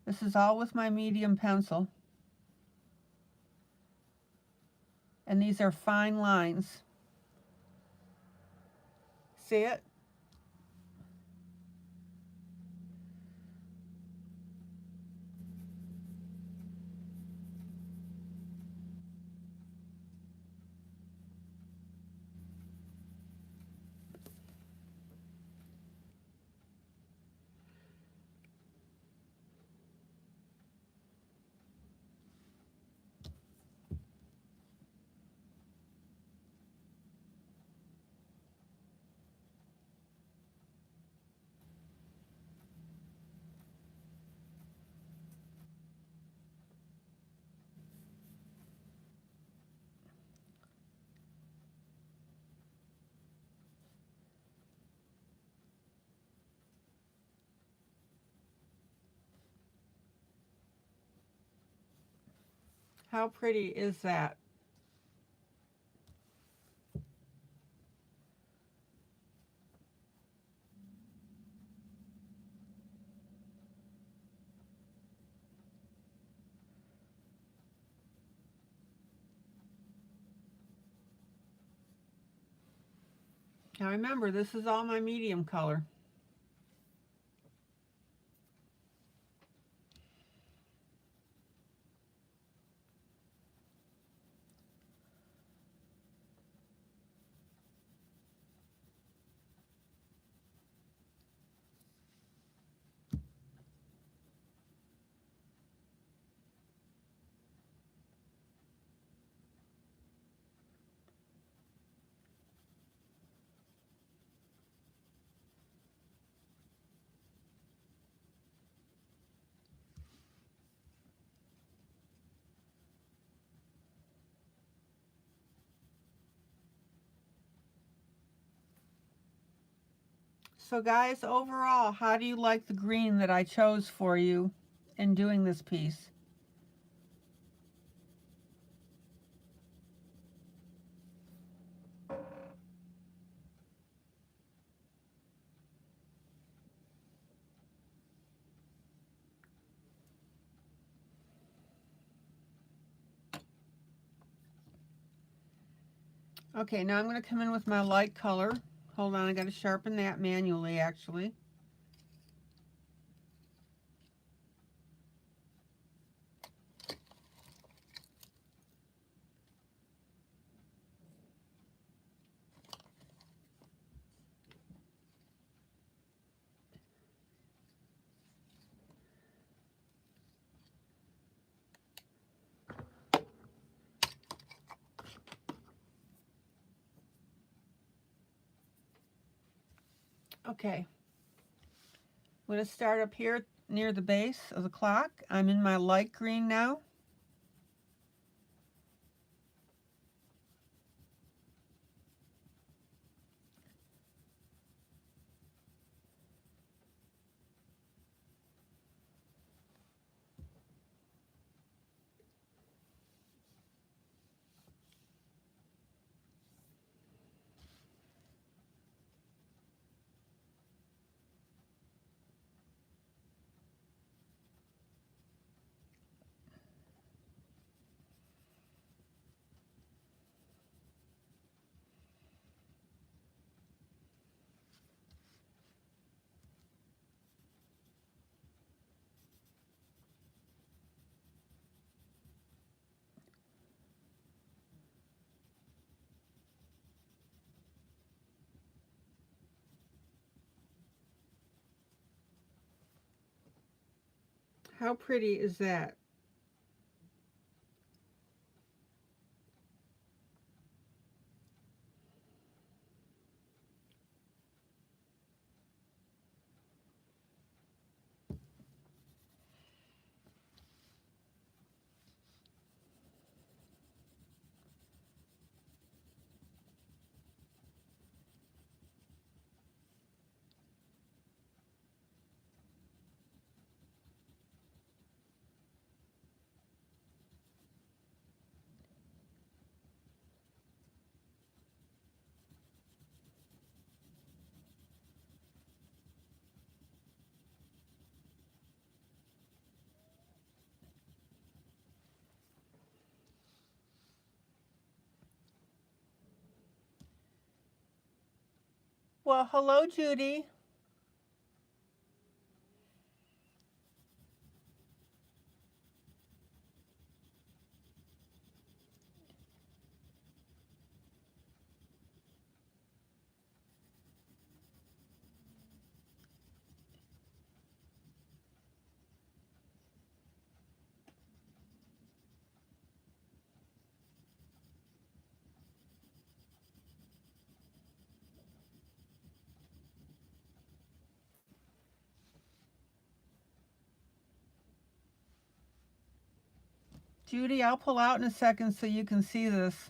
Speaker 1: This is all with my medium pencil. And these are fine lines. See it? How pretty is that? Now remember, this is all my medium color. So guys, overall, how do you like the green that I chose for you in doing this piece? Okay, now I'm going to come in with my light color. Hold on, I got to sharpen that manually, actually. Okay, I'm going to start up here near the base of the clock. I'm in my light green now. How pretty is that? Well, hello, Judy. Judy, I'll pull out in a second so you can see this.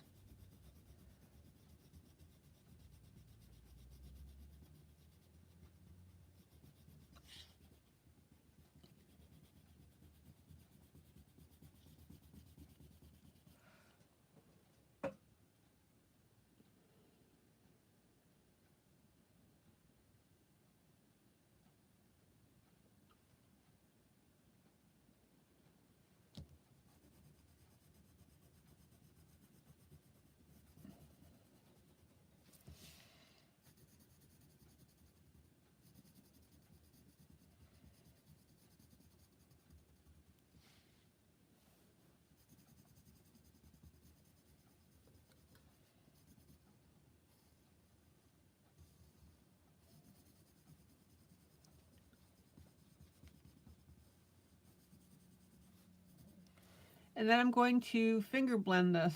Speaker 1: And then I'm going to finger blend this.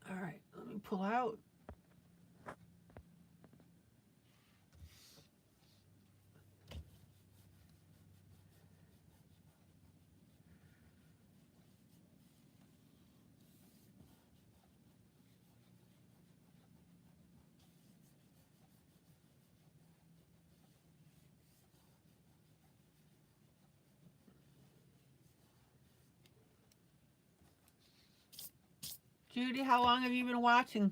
Speaker 1: All right, let me pull out. Judy, how long have you been watching?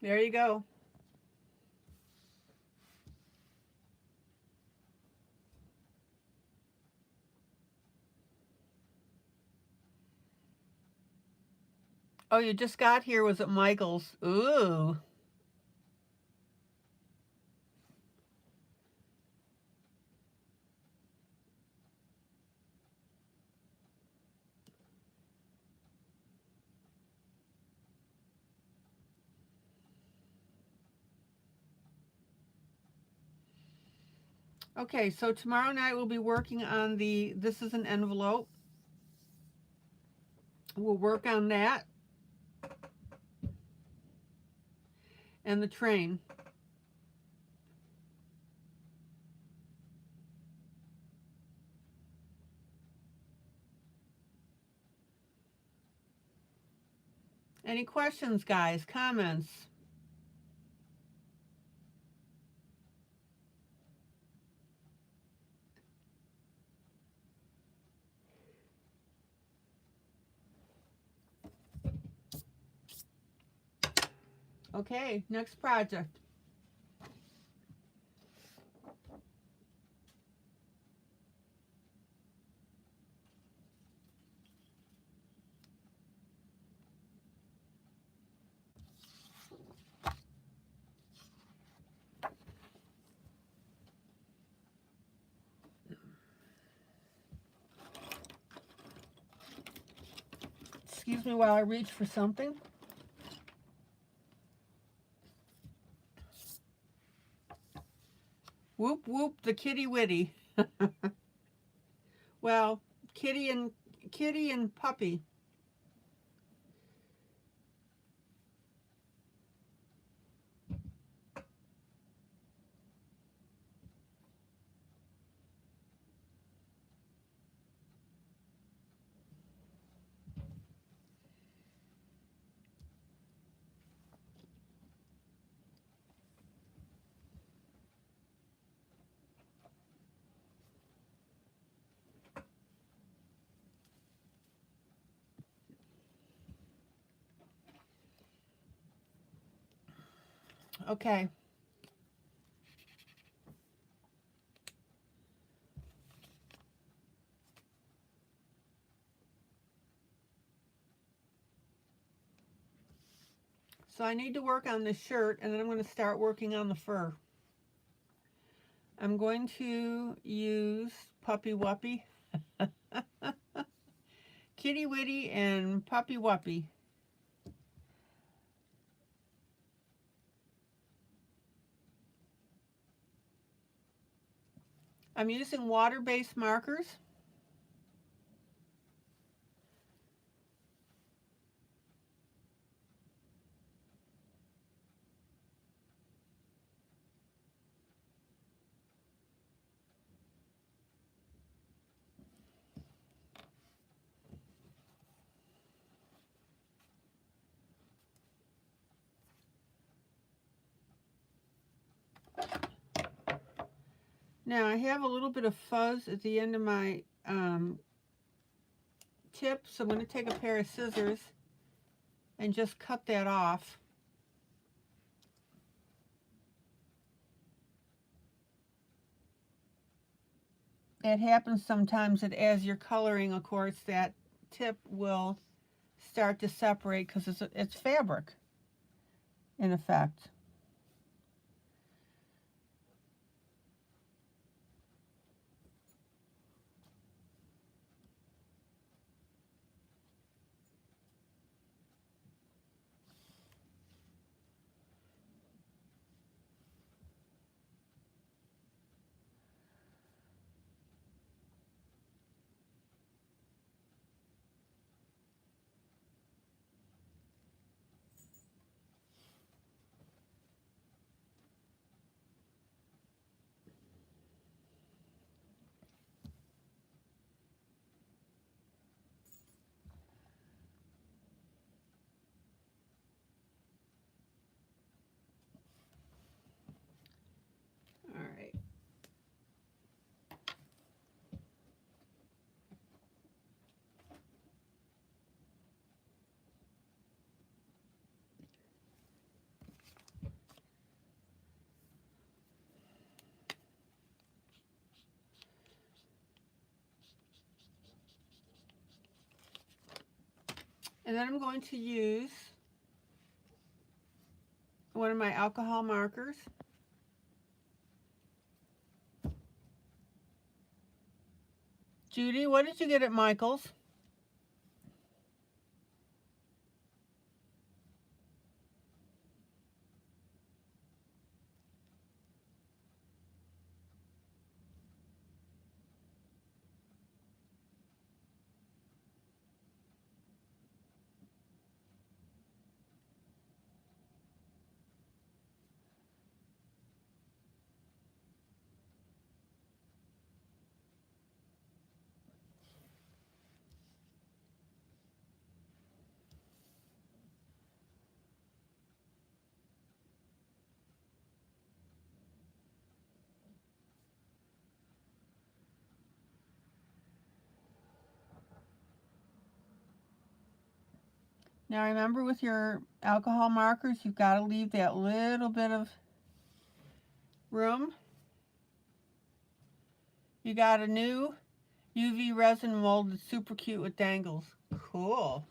Speaker 1: There you go. Oh, you just got here. Was it Michael's? Ooh. Okay, so tomorrow night we'll be working on this is an envelope. We'll work on that. And the train. Any questions, guys? Comments? Okay, next project. Excuse me while I reach for something. Whoop whoop, the kitty witty. Well, kitty and puppy. Okay. So I need to work on this shirt, and then I'm going to start working on the fur. I'm going to use Puppy Wuppy, Kitty Witty, and Puppy Wuppy. I'm using water-based markers. Now I have a little bit of fuzz at the end of my tip, so I'm going to take a pair of scissors and just cut that off. It happens sometimes that as you're coloring, of course, that tip will start to separate because it's fabric, in effect. All right. And then I'm going to use one of my alcohol markers. Judy, what did you get at Michael's? Now remember, with your alcohol markers, you've got to leave that little bit of room. You got a new UV resin mold that's super cute with dangles. Cool.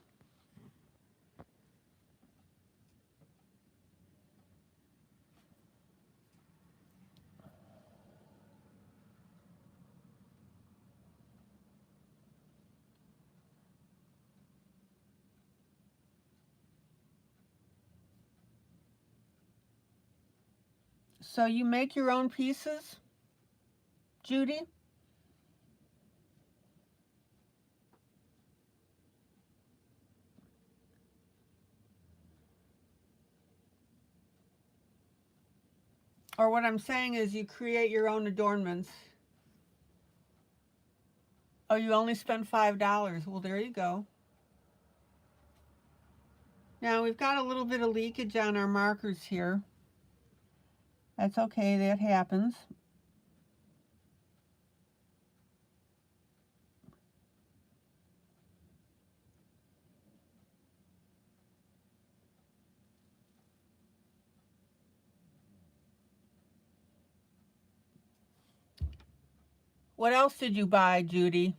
Speaker 1: So you make your own pieces, Judy? Or what I'm saying is you create your own adornments. Oh, you only spent $5. Well, there you go. Now we've got a little bit of leakage on our markers here. That's okay, that happens. What else did you buy, Judy?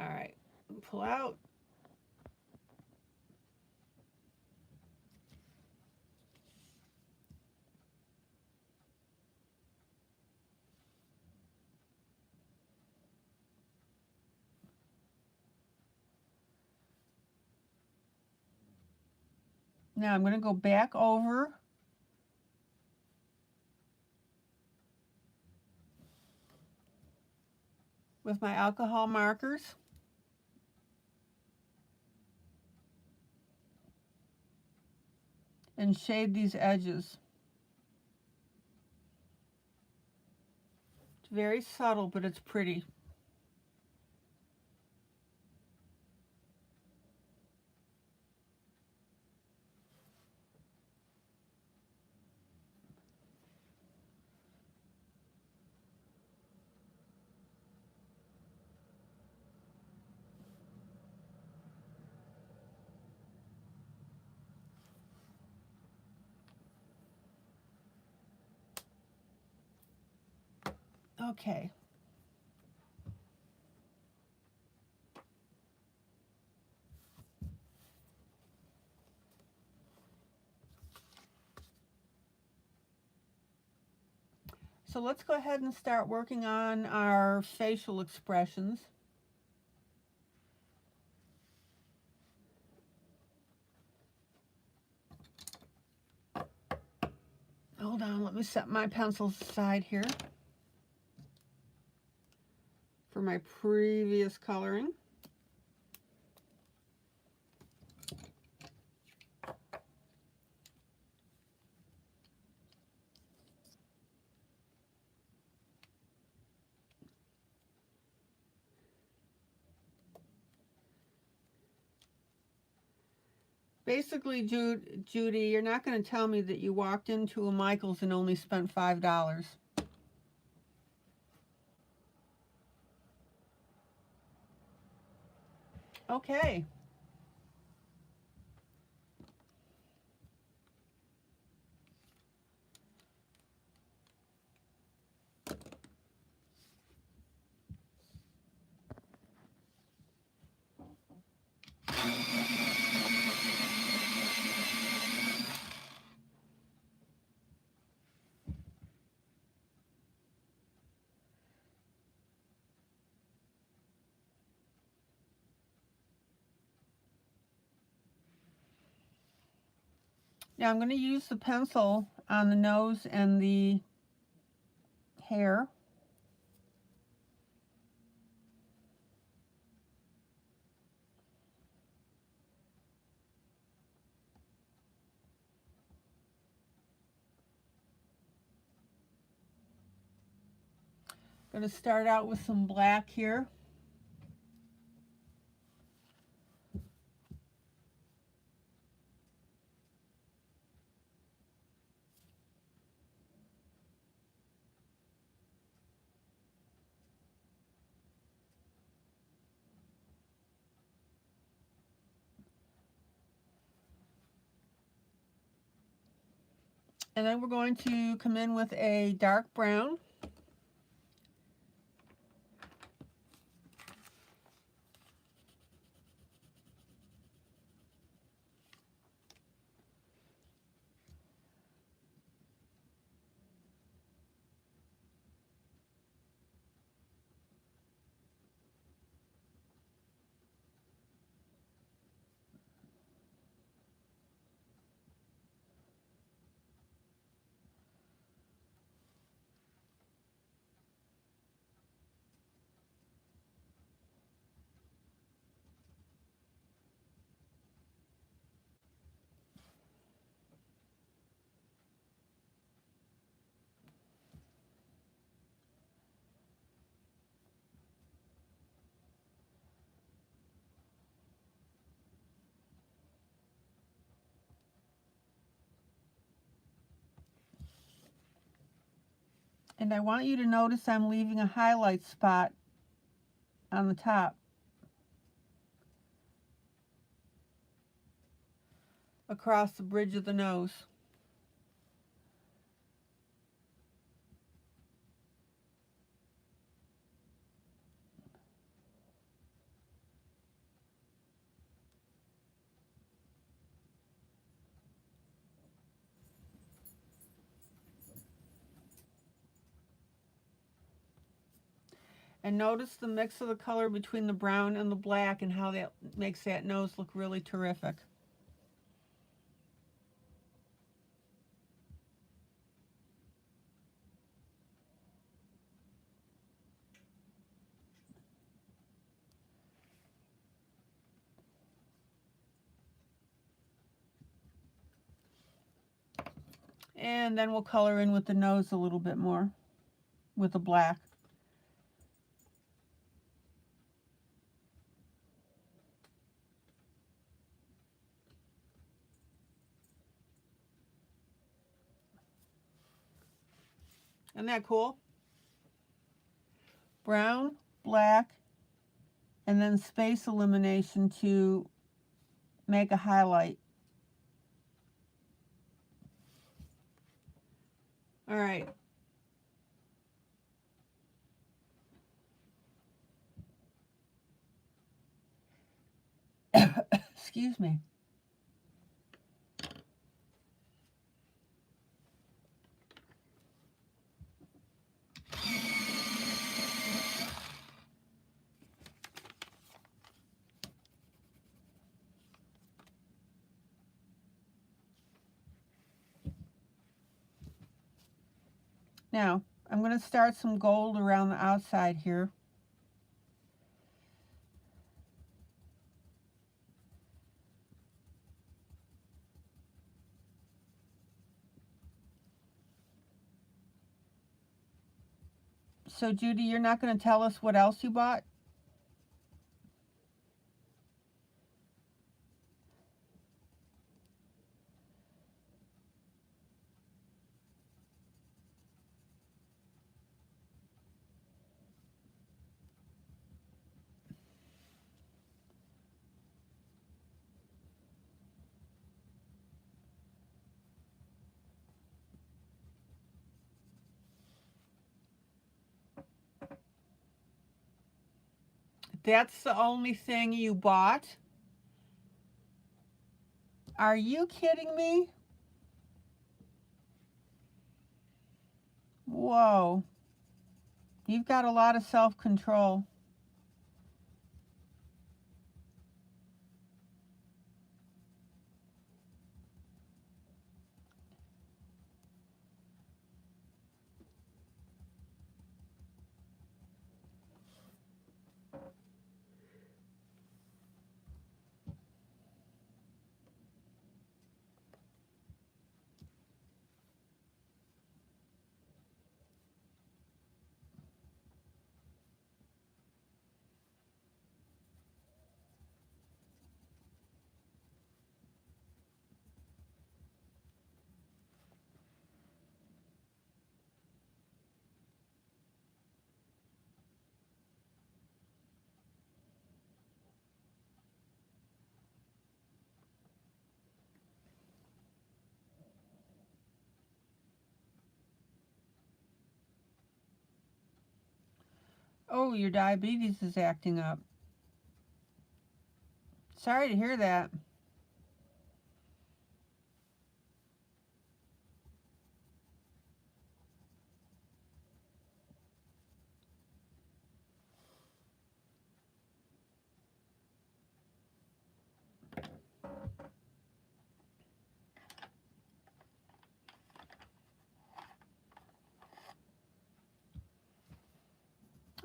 Speaker 1: All right, pull out. Now I'm going to go back over with my alcohol markers. And shade these edges. It's very subtle, but it's pretty. Okay. So let's go ahead and start working on our facial expressions. Hold on, let me set my pencils aside here for my previous coloring. Basically, Judy, you're not going to tell me that you walked into a Michael's and only spent $5. Okay. Now I'm going to use the pencil on the nose and the hair. Going to start out with some black here. And then we're going to come in with a dark brown. And I want you to notice I'm leaving a highlight spot on the top across the bridge of the nose. And notice the mix of the color between the brown and the black and how that makes that nose look really terrific. And then we'll color in with the nose a little bit more with the black. Isn't that cool? Brown, black, and then space elimination to make a highlight. All right. Excuse me. Now, I'm going to start some gold around the outside here. So, Judy, you're not going to tell us what else you bought? That's the only thing you bought? Are you kidding me? Whoa. You've got a lot of self-control. Oh, your diabetes is acting up. Sorry to hear that.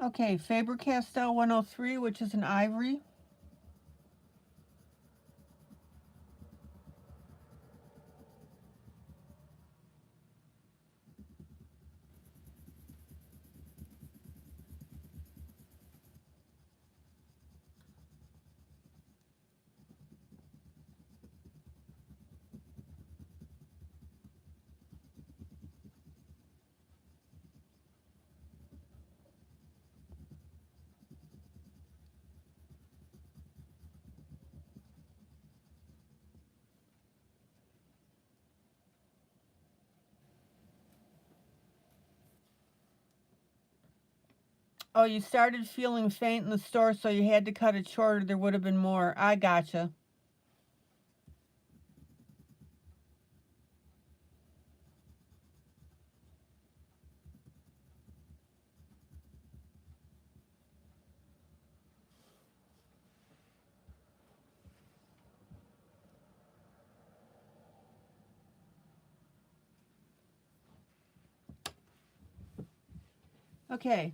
Speaker 1: Okay, Faber-Castell 103, which is an ivory. Oh, you started feeling faint in the store, so you had to cut it shorter. There would have been more. I gotcha. Okay.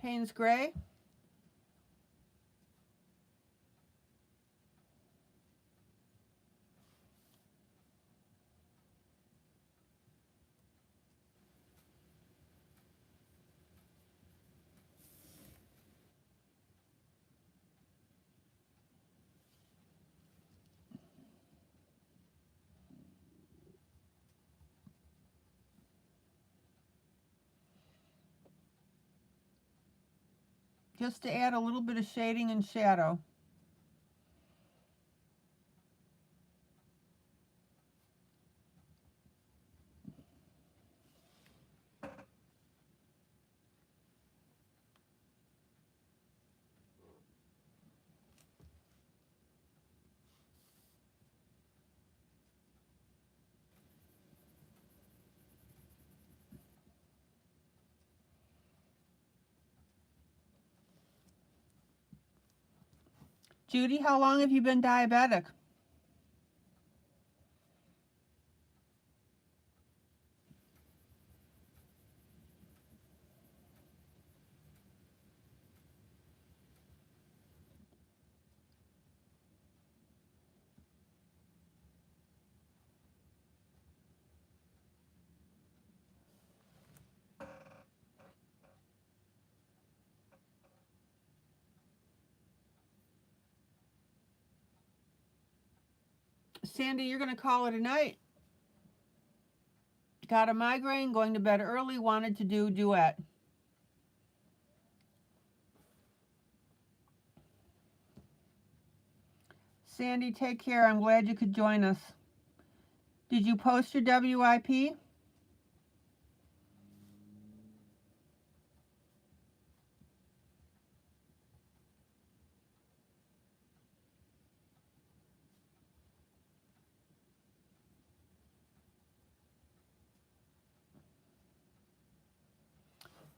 Speaker 1: Payne's Gray. Just to add a little bit of shading and shadow. Judy, how long have you been diabetic? Sandy, you're going to call it a night. Got a migraine, going to bed early, wanted to do duet. Sandy, take care. I'm glad you could join us. Did you post your WIP?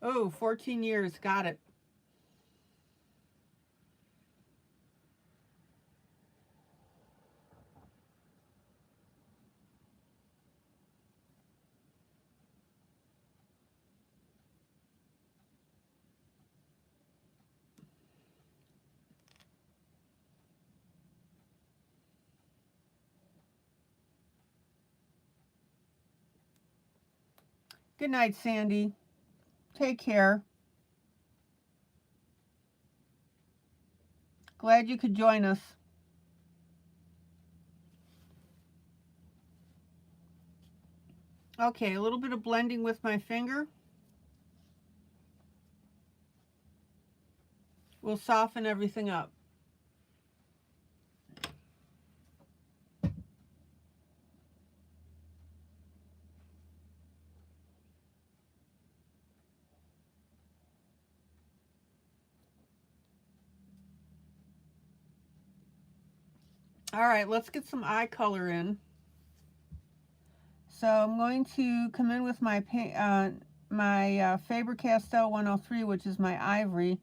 Speaker 1: Oh, 14 years. Got it. Good night, Sandy. Take care. Glad you could join us. Okay, a little bit of blending with my finger. We'll soften everything up. All right, let's get some eye color in. So I'm going to come in with my Faber-Castell 103, which is my ivory.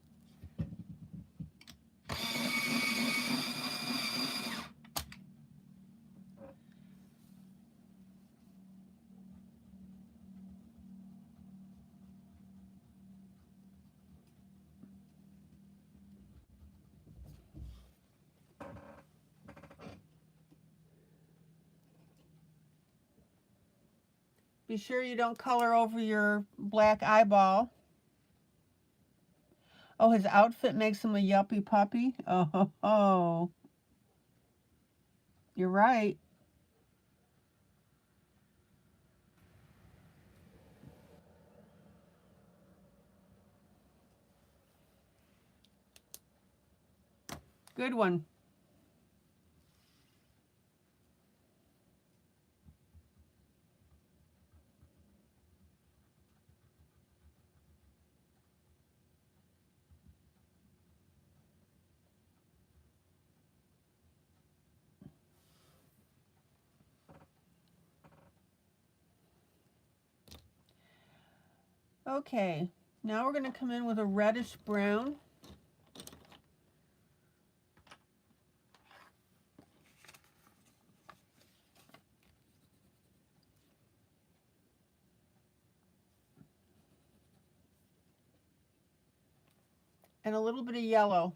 Speaker 1: Be sure you don't color over your black eyeball. Oh, his outfit makes him a yuppie puppy? Oh, you're right. Good one. Okay, now we're going to come in with a reddish brown. And a little bit of yellow.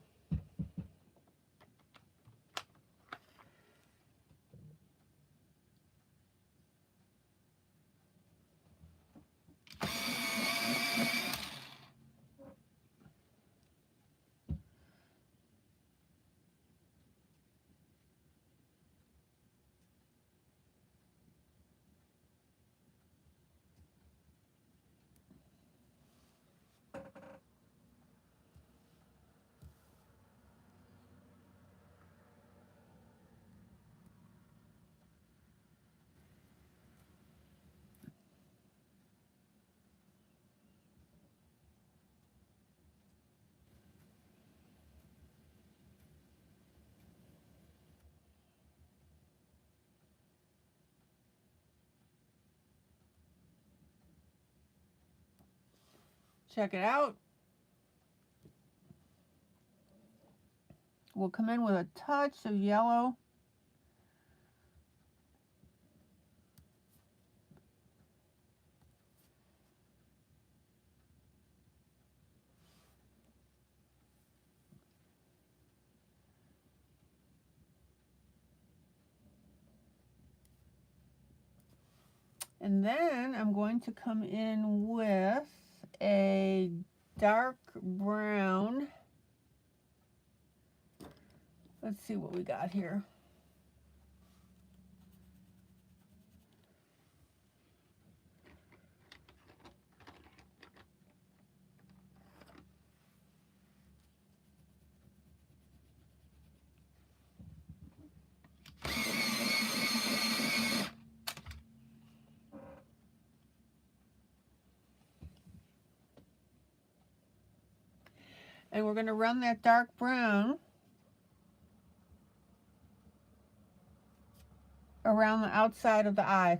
Speaker 1: Check it out. We'll come in with a touch of yellow. And then I'm going to come in with a dark brown. Let's see what we got here. And we're going to run that dark brown around the outside of the eye.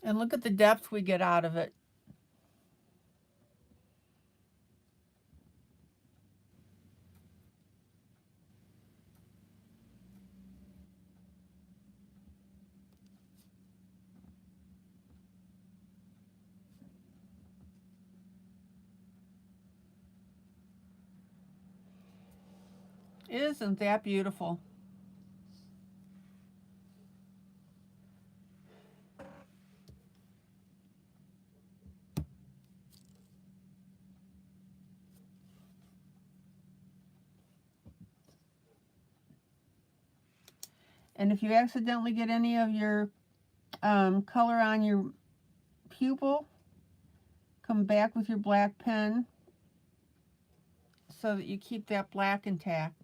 Speaker 1: And look at the depth we get out of it. Isn't that beautiful? And if you accidentally get any of your color on your pupil, come back with your black pen so that you keep that black intact.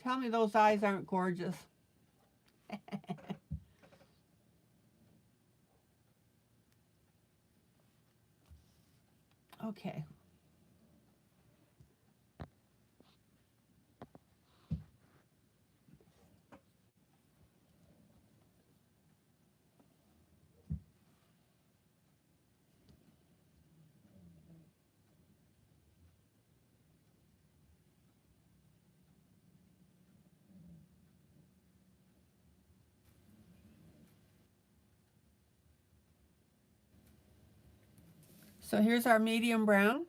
Speaker 1: Tell me those eyes aren't gorgeous. Okay. So here's our medium brown.